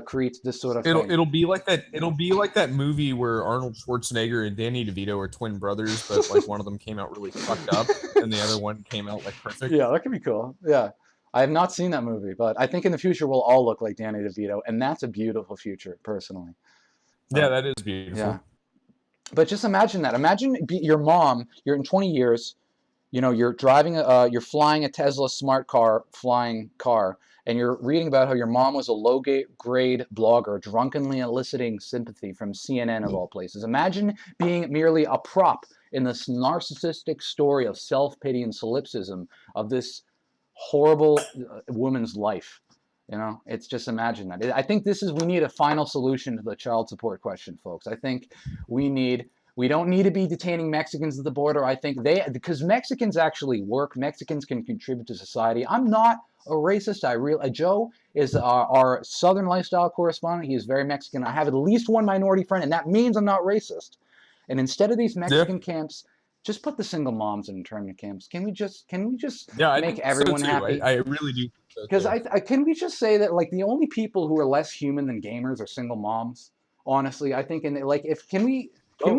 Speaker 1: creates this sort of thing.
Speaker 3: It'll be like that. It'll be like that movie where Arnold Schwarzenegger and Danny DeVito are twin brothers, but like one of them came out really fucked up, and the other one came out like perfect.
Speaker 1: Yeah, that could be cool. Yeah, I have not seen that movie, but I think in the future we'll all look like Danny DeVito, and that's a beautiful future, personally.
Speaker 3: Yeah, that is beautiful.
Speaker 1: Yeah, but just imagine that. Imagine your mom. You're in 20 years. You're driving you're flying a Tesla smart car, flying car, and you're reading about how your mom was a low-grade blogger, drunkenly eliciting sympathy from CNN of all places. Imagine being merely a prop in this narcissistic story of self-pity and solipsism of this horrible woman's life. It's just, imagine that. I think we need a final solution to the child support question, folks. I think we don't need to be detaining Mexicans at the border. I think because Mexicans actually work. Mexicans can contribute to society. I'm not a racist. Joe is our Southern lifestyle correspondent. He is very Mexican. I have at least one minority friend, and that means I'm not racist. And instead of these Mexican camps, just put the single moms in internment camps. Can we just make everyone happy?
Speaker 3: I really do.
Speaker 1: Because can we just say that like the only people who are less human than gamers are single moms? Honestly, I think, and like can we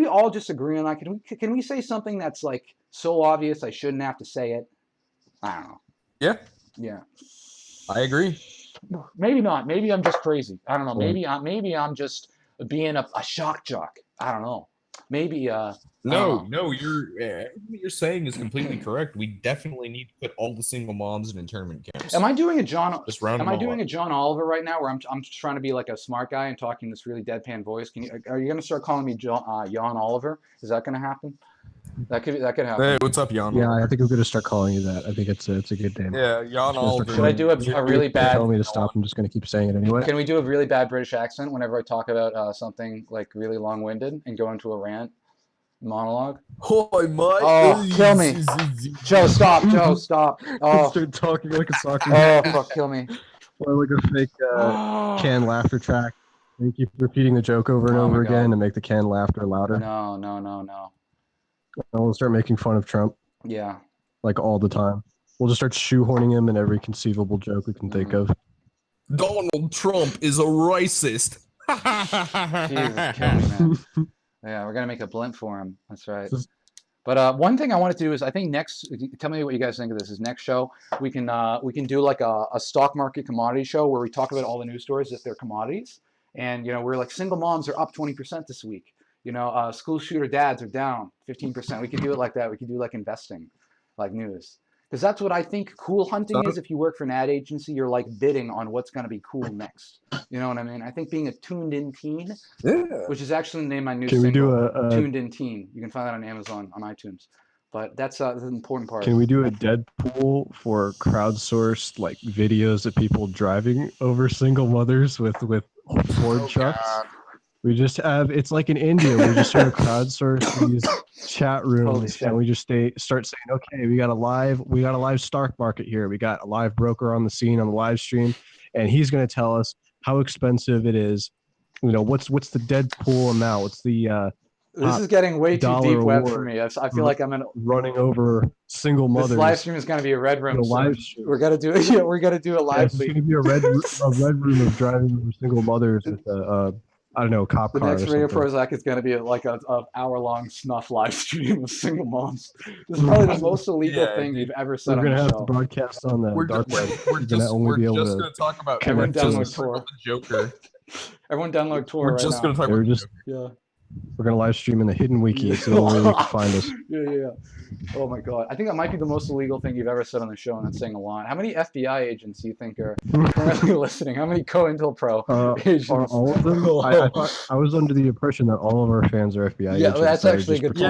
Speaker 1: all just agree on that? Can we say something that's like so obvious I shouldn't have to say it? I don't know.
Speaker 3: Yeah.
Speaker 1: Yeah.
Speaker 3: I agree.
Speaker 1: Maybe not. Maybe I'm just crazy. I don't know. Maybe I'm just being a shock jock. I don't know. Maybe
Speaker 3: No, everything you're saying is completely correct. We definitely need to put all the single moms in internment camps.
Speaker 1: Am I doing a John
Speaker 3: a
Speaker 1: John Oliver right now, where I'm trying to be like a smart guy and talking this really deadpan voice? Are you gonna start calling me Jan Oliver? Is that gonna happen? That could happen.
Speaker 3: Hey, what's up, Jan?
Speaker 2: Yeah, I think I'm gonna start calling you that. I think it's a good name.
Speaker 3: Yeah, Jan Oliver.
Speaker 1: Should I do a really bad?
Speaker 2: Tell me to stop. I'm just gonna keep saying it anyway.
Speaker 1: Can we do a really bad British accent whenever I talk about something like really long-winded and go into a rant? Monologue.
Speaker 3: Hi, mate.
Speaker 1: Oh, kill me. Joe, stop. Joe, stop. Oh.
Speaker 2: Start talking like a soccer.
Speaker 1: Oh, fuck, kill me.
Speaker 2: Or like a fake canned laughter track. You keep repeating the joke over and over again to make the canned laughter louder.
Speaker 1: No.
Speaker 2: And we'll start making fun of Trump.
Speaker 1: Yeah.
Speaker 2: Like all the time. We'll just start shoehorning him in every conceivable joke we can think of.
Speaker 3: Donald Trump is a racist.
Speaker 1: Jesus, kill me, man. Yeah, we're gonna make a blimp for him. That's right. But one thing I wanted to do is, I think tell me what you guys think of this. Is next show we can do like a stock market commodity show where we talk about all the news stories if they're commodities, and we're like, single moms are up 20% this week. School shooter dads are down 15%. We could do it like that. We could do like investing, like news. Because that's what I think cool hunting is. If you work for an ad agency, you're like bidding on what's going to be cool next. You know what I mean? I think being a tuned-in teen, which is actually the name of my new single, Tuned-in Teen. You can find that on Amazon, on iTunes. But that's an important part.
Speaker 2: Can we do a Deadpool for crowdsourced like videos of people driving over single mothers with Ford trucks?
Speaker 3: God.
Speaker 2: We just have it's like in India. We just sort of crowdsource these chat
Speaker 1: Holy
Speaker 2: rooms,
Speaker 1: shit.
Speaker 2: and we just start saying, okay, we got a live stock market here. We got a live broker on the scene on the live stream, and he's going to tell us how expensive it is. You know, what's the Deadpool amount? What's the
Speaker 1: This
Speaker 2: top
Speaker 1: is getting way too
Speaker 2: dollar
Speaker 1: deep web for
Speaker 2: award
Speaker 1: me. I feel like I'm in.
Speaker 2: running over single
Speaker 1: This live
Speaker 2: mothers?
Speaker 1: stream is gonna be a red room
Speaker 2: The live
Speaker 1: soon.
Speaker 2: stream.
Speaker 1: We're gonna do it. Yeah, we're gonna do a
Speaker 2: Yeah,
Speaker 1: live
Speaker 2: it's
Speaker 1: leak.
Speaker 2: going to be a red room of driving over single mothers with a I don't know, cop
Speaker 1: The
Speaker 2: car
Speaker 1: next
Speaker 2: or
Speaker 1: Radio
Speaker 2: something.
Speaker 1: Prozac is going to be like a hour-long snuff live stream of single moms. This is probably the most illegal
Speaker 3: Yeah,
Speaker 1: thing
Speaker 3: dude.
Speaker 1: you've ever
Speaker 2: We're
Speaker 1: said on
Speaker 2: gonna
Speaker 1: the
Speaker 2: have to
Speaker 1: show.
Speaker 2: broadcast on the dark web.
Speaker 3: We're
Speaker 2: You're gonna
Speaker 3: just
Speaker 2: only be able to
Speaker 3: gonna talk about
Speaker 1: Everyone
Speaker 2: connect to
Speaker 1: download
Speaker 2: us.
Speaker 1: Tor.
Speaker 3: the Joker.
Speaker 1: Everyone download Tor
Speaker 3: We're
Speaker 1: right
Speaker 3: just
Speaker 1: now.
Speaker 3: gonna talk
Speaker 2: They're
Speaker 3: about the
Speaker 2: just
Speaker 3: Joker.
Speaker 1: Yeah.
Speaker 2: we're gonna live stream in the hidden wiki. It's the only way you can find us.
Speaker 1: Yeah. Oh my god. I think that might be the most illegal thing you've ever said on the show, and that's saying a lot. How many FBI agents do you think are currently listening? How many COINTELPRO agents?
Speaker 2: Are all of them? I thought I was under the impression that all of our fans are FBI
Speaker 1: Yeah,
Speaker 2: agents.
Speaker 1: that's
Speaker 2: that are
Speaker 1: actually a
Speaker 2: just
Speaker 1: good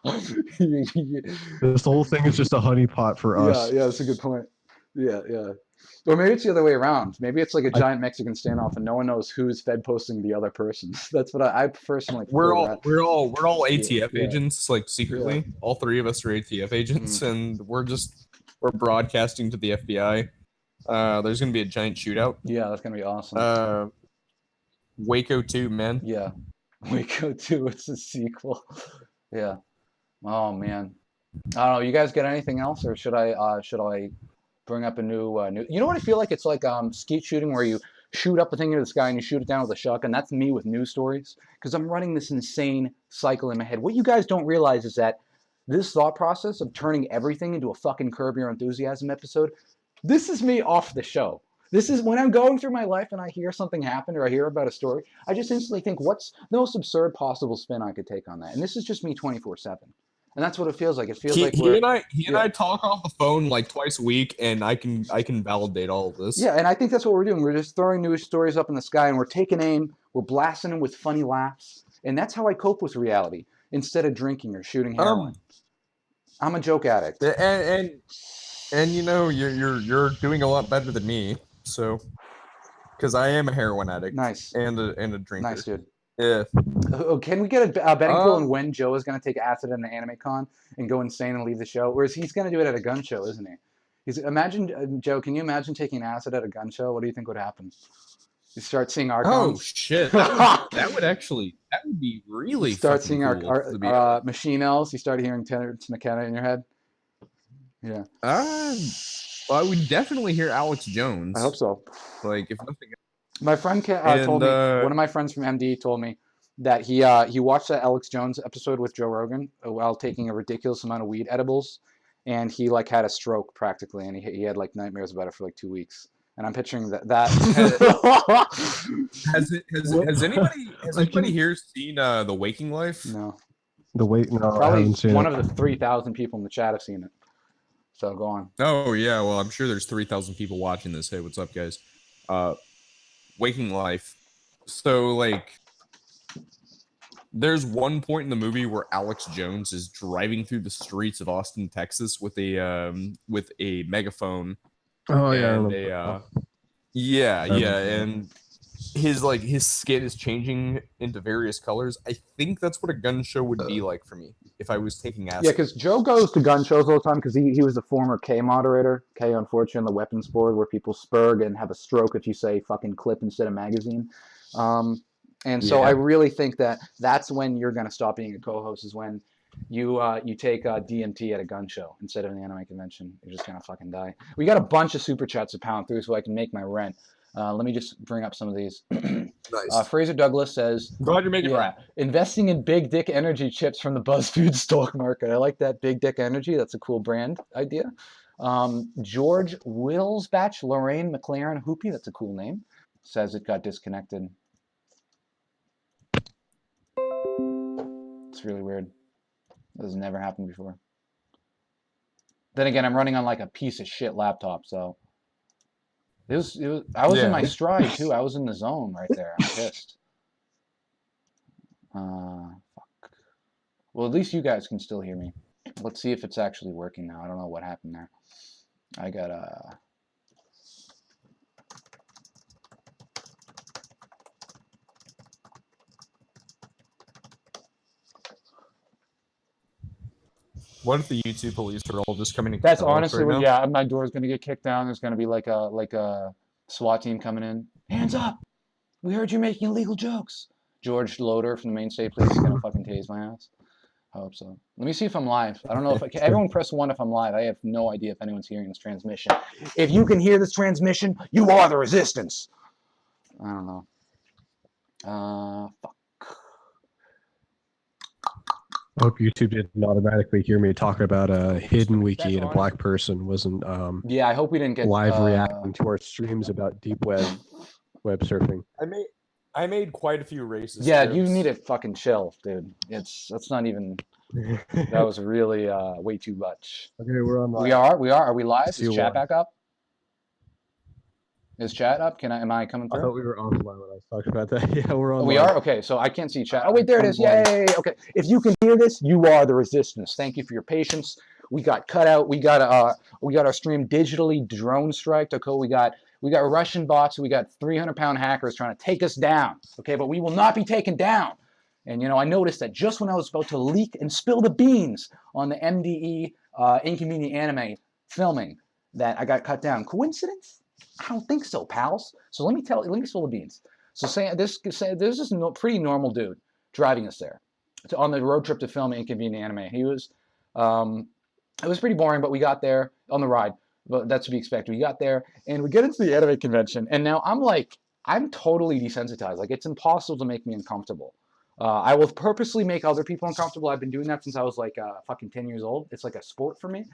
Speaker 1: point.
Speaker 2: pretending to be fans. This whole thing is just a honeypot for us.
Speaker 1: Yeah, that's a good point. Yeah. Or maybe it's the other way around. Maybe it's like a giant Mexican standoff, and no one knows who's Fed posting the other person. That's what I personally.
Speaker 3: We're
Speaker 1: prefer
Speaker 3: all
Speaker 1: that.
Speaker 3: ATF
Speaker 1: Yeah.
Speaker 3: agents, like secretly. All three of us are ATF agents, and we're broadcasting to the FBI. There's gonna be a giant shootout.
Speaker 1: Yeah, that's gonna be awesome.
Speaker 3: Waco 2, man.
Speaker 1: Yeah, Waco 2. It's a sequel. Yeah. Oh man. I don't know. You guys get anything else, or should I bring up a new? You know what I feel like? It's like skeet shooting, where you shoot up a thing into the sky and you shoot it down with a shotgun. That's me with news stories, because I'm running this insane cycle in my head. What you guys don't realize is that this thought process of turning everything into a fucking Curb Your Enthusiasm episode, this is me off the show. This is when I'm going through my life and I hear something happen or I hear about a story, I just instantly think, what's the most absurd possible spin I could take on that? And this is just me 24/7. And that's what it feels like. It feels like
Speaker 3: he and I talk off the phone like twice a week, and I can validate all of this.
Speaker 1: Yeah, and I think that's what we're doing. We're just throwing news stories up in the sky, and we're taking aim. We're blasting them with funny laughs, and that's how I cope with reality instead of drinking or shooting heroin. I'm a joke addict.
Speaker 3: And you know you're doing a lot better than me, so because I am a heroin addict.
Speaker 1: Nice.
Speaker 3: And a drinker.
Speaker 1: Nice, dude.
Speaker 3: Yeah.
Speaker 1: Can we get a betting pool on when Joe is going to take acid at an anime con and go insane and leave the show? Whereas he's going to do it at a gun show, isn't he? Joe, can you imagine taking acid at a gun show? What do you think would happen? You start seeing archons.
Speaker 3: Oh shit! That would be really.
Speaker 1: You start seeing
Speaker 3: cool,
Speaker 1: our machine elves. You start hearing Terrence McKenna in your head. Yeah.
Speaker 3: Well, I would definitely hear Alex Jones.
Speaker 1: I hope so.
Speaker 3: Like if nothing.
Speaker 1: My friend told me, one of my friends from MD told me that he watched that Alex Jones episode with Joe Rogan while taking a ridiculous amount of weed edibles, and he like had a stroke practically, and he had like nightmares about it for like 2 weeks. And I'm picturing that.
Speaker 3: Has anybody here seen The Waking Life?
Speaker 1: No.
Speaker 2: No,
Speaker 1: Probably
Speaker 2: I haven't seen
Speaker 1: one
Speaker 2: it.
Speaker 1: of the 3,000 people in the chat have seen it. So go on.
Speaker 3: Oh yeah, well I'm sure there's 3,000 people watching this. Hey, what's up, guys? Waking Life. So like, there's one point in the movie where Alex Jones is driving through the streets of Austin, Texas, with a megaphone.
Speaker 2: Oh
Speaker 3: and
Speaker 2: yeah.
Speaker 3: and his skin is changing into various colors. I think that's what a gun show would be like for me if I was taking acid.
Speaker 1: Yeah, because Joe goes to gun shows all the time because he was a former K moderator, K on 4chan, the weapons board, where people spurg and have a stroke if you say fucking clip instead of magazine. And so I really think that that's when you're going to stop being a co-host, is when you take DMT at a gun show instead of an anime convention. You're just going to fucking die. We got a bunch of super chats to pound through so I can make my rent. Let me just bring up some of these.
Speaker 3: Nice.
Speaker 1: Fraser Douglas says,
Speaker 3: glad you're making rent.
Speaker 1: Investing in big dick energy chips from the BuzzFeed stock market. I like that, big dick energy. That's a cool brand idea. George Willsbatch Lorraine McLaren Hoopy. That's a cool name. Says it got disconnected. It's really weird. This has never happened before. Then again, I'm running on like a piece of shit laptop, so I was in my stride too. I was in the zone right there. I'm pissed. Fuck. Well, at least you guys can still hear me. Let's see if it's actually working now. I don't know what happened there. I got
Speaker 3: What if the YouTube police are all just coming to
Speaker 1: That's
Speaker 3: kill us
Speaker 1: honestly
Speaker 3: right
Speaker 1: what.
Speaker 3: now?
Speaker 1: Yeah, my door's gonna get kicked down. There's gonna be like a SWAT team coming in. Hands up! We heard you making illegal jokes. George Loader from the Main State Police is gonna fucking tase my ass. I hope so. Let me see if I'm live. I don't know if everyone press 1 if I'm live. I have no idea if anyone's hearing this transmission. If you can hear this transmission, you are the resistance. I don't know. Fuck.
Speaker 2: I hope YouTube didn't automatically hear me talk about a hidden wiki
Speaker 1: That's
Speaker 2: and a
Speaker 1: honest-
Speaker 2: black person wasn't
Speaker 1: Yeah, I hope we didn't get
Speaker 2: live reacting to our streams about deep web surfing.
Speaker 3: I made quite a few racist
Speaker 1: Yeah,
Speaker 3: jokes.
Speaker 1: you need to fucking chill, dude. That's not even. That was really way too much.
Speaker 2: Okay, we're on live.
Speaker 1: We are. Are we live?
Speaker 2: See
Speaker 1: Is
Speaker 2: you
Speaker 1: chat
Speaker 2: live.
Speaker 1: back up? Is chat up? Am I coming
Speaker 2: I
Speaker 1: through?
Speaker 2: thought we were offline when I was talking about that. Yeah, we're on.
Speaker 1: Oh, we
Speaker 2: live.
Speaker 1: are? Okay, so I can't see chat. Oh, wait, there it is. Yay! Okay, if you can hear this, you are the resistance. Thank you for your patience. We got cut out. We got our stream digitally drone striked. Okay, we got Russian bots. We got 300-pound hackers trying to take us down. Okay, but we will not be taken down. And you know, I noticed that just when I was about to leak and spill the beans on the MDE Inconvenient Anime filming, that I got cut down. Coincidence? I don't think so, pals. So let me spill the beans. So there's this pretty normal dude driving us there on the road trip to film Inconvenient Anime. He was, it was pretty boring, but we got there on the ride. But that's to be expected. We got there and we get into the anime convention, and now I'm totally desensitized. Like, it's impossible to make me uncomfortable. I will purposely make other people uncomfortable. I've been doing that since I was like fucking 10 years old. It's like a sport for me.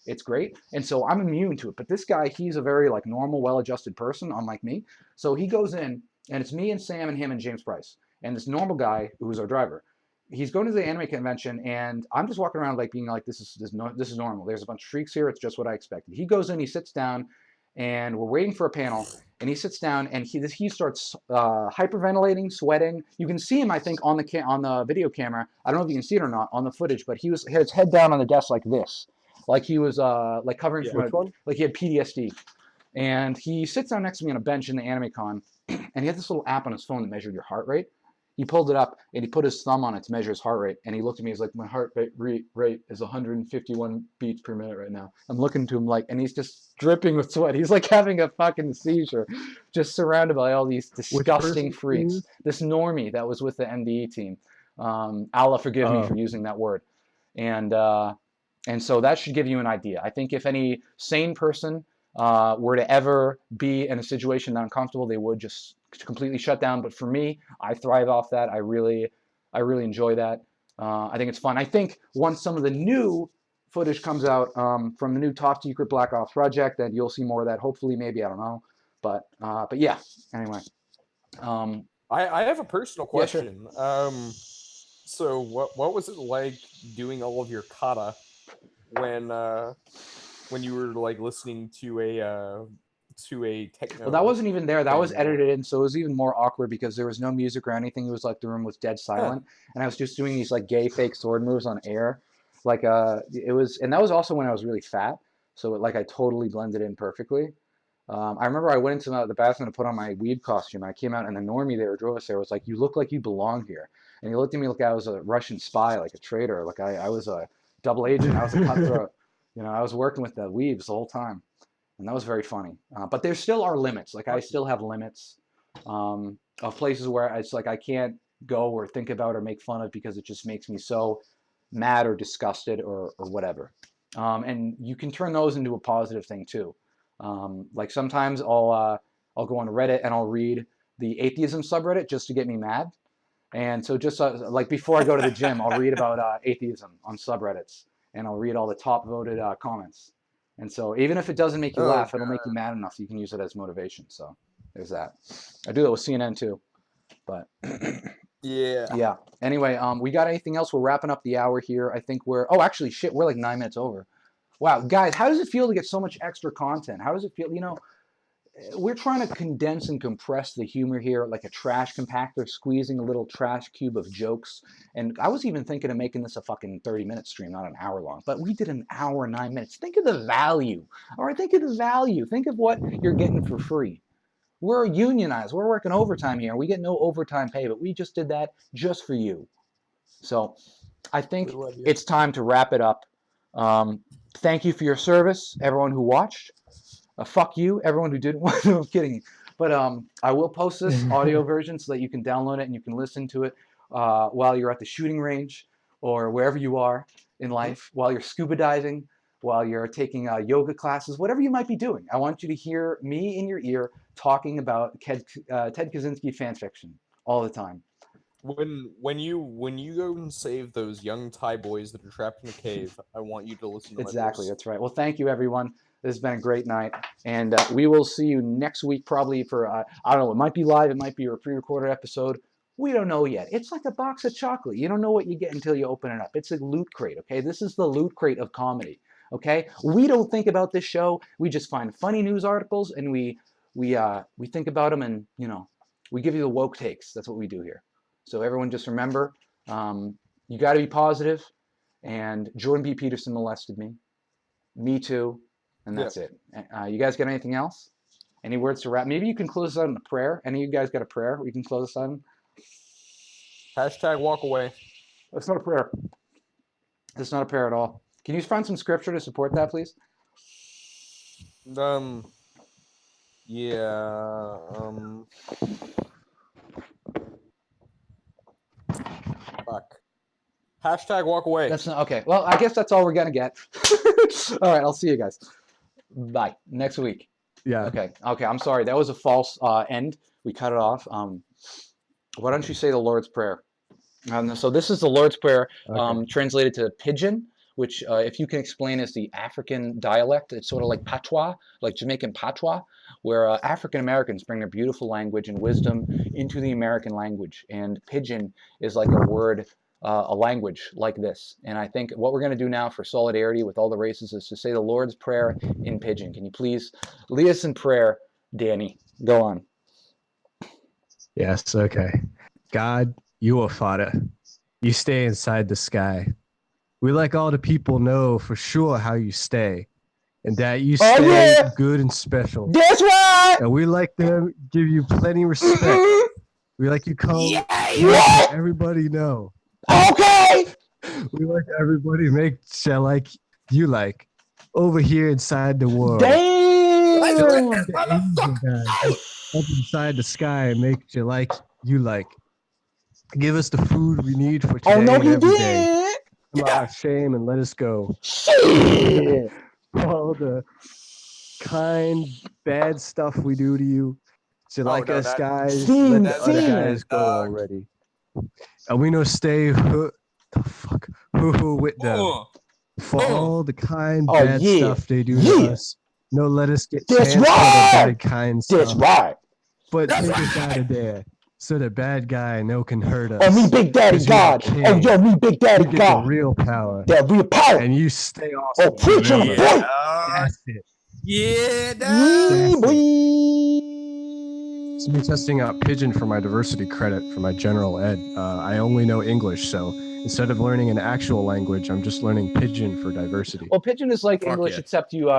Speaker 1: It's great. And so I'm immune to it. But this guy, he's a very like normal, well-adjusted person, unlike me. So he goes in, and it's me and Sam and him and James Price. And this normal guy, who's our driver, he's going to the anime convention, and I'm just walking around like being like, this is normal. There's a bunch of freaks here. It's just what I expected. He goes in, he sits down, and we're waiting for a panel. And he sits down, and he starts hyperventilating, sweating. You can see him, I think, on the video camera. I don't know if you can see it or not on the footage, but he had his head down on the desk like this, like he was like covering from like he had PTSD. And he sits down next to me on a bench in the anime con, and he had this little app on his phone that measured your heart rate. He pulled it up and he put his thumb on it to measure his heart rate. And he looked at me. He's like, my heart rate is 151 beats per minute right now. I'm looking to him like, and he's just dripping with sweat. He's like having a fucking seizure, just surrounded by all these disgusting freaks. This normie that was with the MDE team. Allah forgive me for using that word. And so that should give you an idea. I think if any sane person were to ever be in a situation that uncomfortable, they would just completely shut down. But for me, I thrive off that. I really enjoy that. I think it's fun. I think once some of the new footage comes out from the new top secret Black Ops project, then you'll see more of that. Hopefully, maybe, I don't know. But yeah. Anyway,
Speaker 3: I have a personal question.
Speaker 1: Yeah, sure.
Speaker 3: So what was it like doing all of your kata when you were like listening to a techno?
Speaker 1: Well, that wasn't even there. That was
Speaker 3: thing?
Speaker 1: edited in, so it was even more awkward because there was no music or anything. It was like the room was dead silent, and I was just doing these like gay fake sword moves on air, like it was, and that was also when I was really fat, so like I totally blended in perfectly. I remember I went into the bathroom to put on my weeb costume, and I came out, and the normie there who drove us there was like, "You look like you belong here," and he looked at me like I was a Russian spy, like a traitor, like I was a double agent, I was a cutthroat. You know, I was working with the weebs the whole time. And that was very funny. But there still are limits. Like, I still have limits of places where it's like I can't go or think about or make fun of because it just makes me so mad or disgusted or whatever. And you can turn those into a positive thing too. Like sometimes I'll go on Reddit and I'll read the atheism subreddit just to get me mad. And so just like before I go to the gym, I'll read about atheism on subreddits, and I'll read all the top voted comments. And so even if it doesn't make you laugh, it'll make you mad enough so you can use it as motivation. So there's that. I do that with CNN too. But yeah. Anyway, we got anything else? We're wrapping up the hour here. I think we're actually shit, we're like 9 minutes over. Wow, guys, how does it feel to get so much extra content? How does it feel? You know, we're trying to condense and compress the humor here like a trash compactor, squeezing a little trash cube of jokes. And I was even thinking of making this a fucking 30-minute stream, not an hour long. But we did an hour, 9 minutes. Think of the value. All right, think of the value. Think of what you're getting for free. We're unionized. We're working overtime here. We get no overtime pay, but we just did that just for you. So I think it's time to wrap it up. Thank you for your service, everyone who watched. Fuck you, everyone who didn't watch. No, I'm kidding. But I will post this audio version so that you can download it and you can listen to it while you're at the shooting range or wherever you are in life, while you're scuba diving, while you're taking yoga classes, whatever you might be doing. I want you to hear me in your ear talking about Ted Kaczynski fan fiction all the time.
Speaker 3: When you go and save those young Thai boys that are trapped in a cave, I want you to listen to my
Speaker 1: Exactly,
Speaker 3: voice.
Speaker 1: that's right. Well, thank you, everyone. This has been a great night, and we will see you next week probably for, I don't know, it might be live, it might be a pre-recorded episode. We don't know yet. It's like a box of chocolate. You don't know what you get until you open it up. It's a loot crate, okay? This is the loot crate of comedy, okay? We don't think about this show. We just find funny news articles, and we think about them, and, you know, we give you the woke takes. That's what we do here. So everyone just remember, you got to be positive, and Jordan B. Peterson molested me. Me too. And that's it. You guys got anything else? Any words to wrap? Maybe you can close us on a prayer. Any of you guys got a prayer we can close us on?
Speaker 3: Hashtag walk away.
Speaker 1: That's not a prayer. That's not a prayer at all. Can you find some scripture to support that, please?
Speaker 3: Yeah. Fuck. Hashtag walk away.
Speaker 1: That's not okay. Well, I guess that's all we're gonna get. All right, I'll see you guys. Bye. Next week.
Speaker 2: Yeah.
Speaker 1: Okay. I'm sorry. That was a false end. We cut it off. Why don't you say the Lord's Prayer? So this is the Lord's Prayer, translated to Pidgin, which, if you can explain, is the African dialect. It's sort of like patois, like Jamaican patois, where African Americans bring their beautiful language and wisdom into the American language. And Pidgin is like a word, a language like this. And I think what we're going to do now for solidarity with all the races is to say the Lord's Prayer in Pidgin. Can you please lead us in prayer, Danny? Go on.
Speaker 2: Yes, okay. God, you are Father. You stay inside the sky. We like all the people know for sure how you stay. And that you stay good and special.
Speaker 1: That's right!
Speaker 2: And we like to give you plenty respect. We like you come.
Speaker 1: Yeah.
Speaker 2: Everybody know.
Speaker 1: Okay!
Speaker 2: We like everybody make sure like you like. Over here inside the world.
Speaker 1: Damn!
Speaker 2: Up inside the sky make you like you like. Give us the food we need for today
Speaker 1: and every
Speaker 2: day.
Speaker 1: day.
Speaker 2: Come out of shame and let us go.
Speaker 1: Shit!
Speaker 2: All the kind, bad stuff we do to you. So like us guys, let the other guys go already. And we know stay the fuck with them. For all the kind, bad stuff they do to us. No, let us get chance for the bad kind stuff.
Speaker 1: That's right.
Speaker 2: But take us out of there. So the bad guy no can hurt us.
Speaker 1: Oh, me Big Daddy God. Oh, yo, me Big Daddy
Speaker 2: God.
Speaker 1: God.
Speaker 2: The real power.
Speaker 1: That real power.
Speaker 2: And you stay awesome.
Speaker 1: Oh, preach on the point.
Speaker 2: That's it.
Speaker 3: Yeah,
Speaker 2: that's it. So me testing out Pidgin for my diversity credit for my general ed. I only know English, so instead of learning an actual language, I'm just learning Pidgin for diversity.
Speaker 1: Well, Pidgin is like English, except you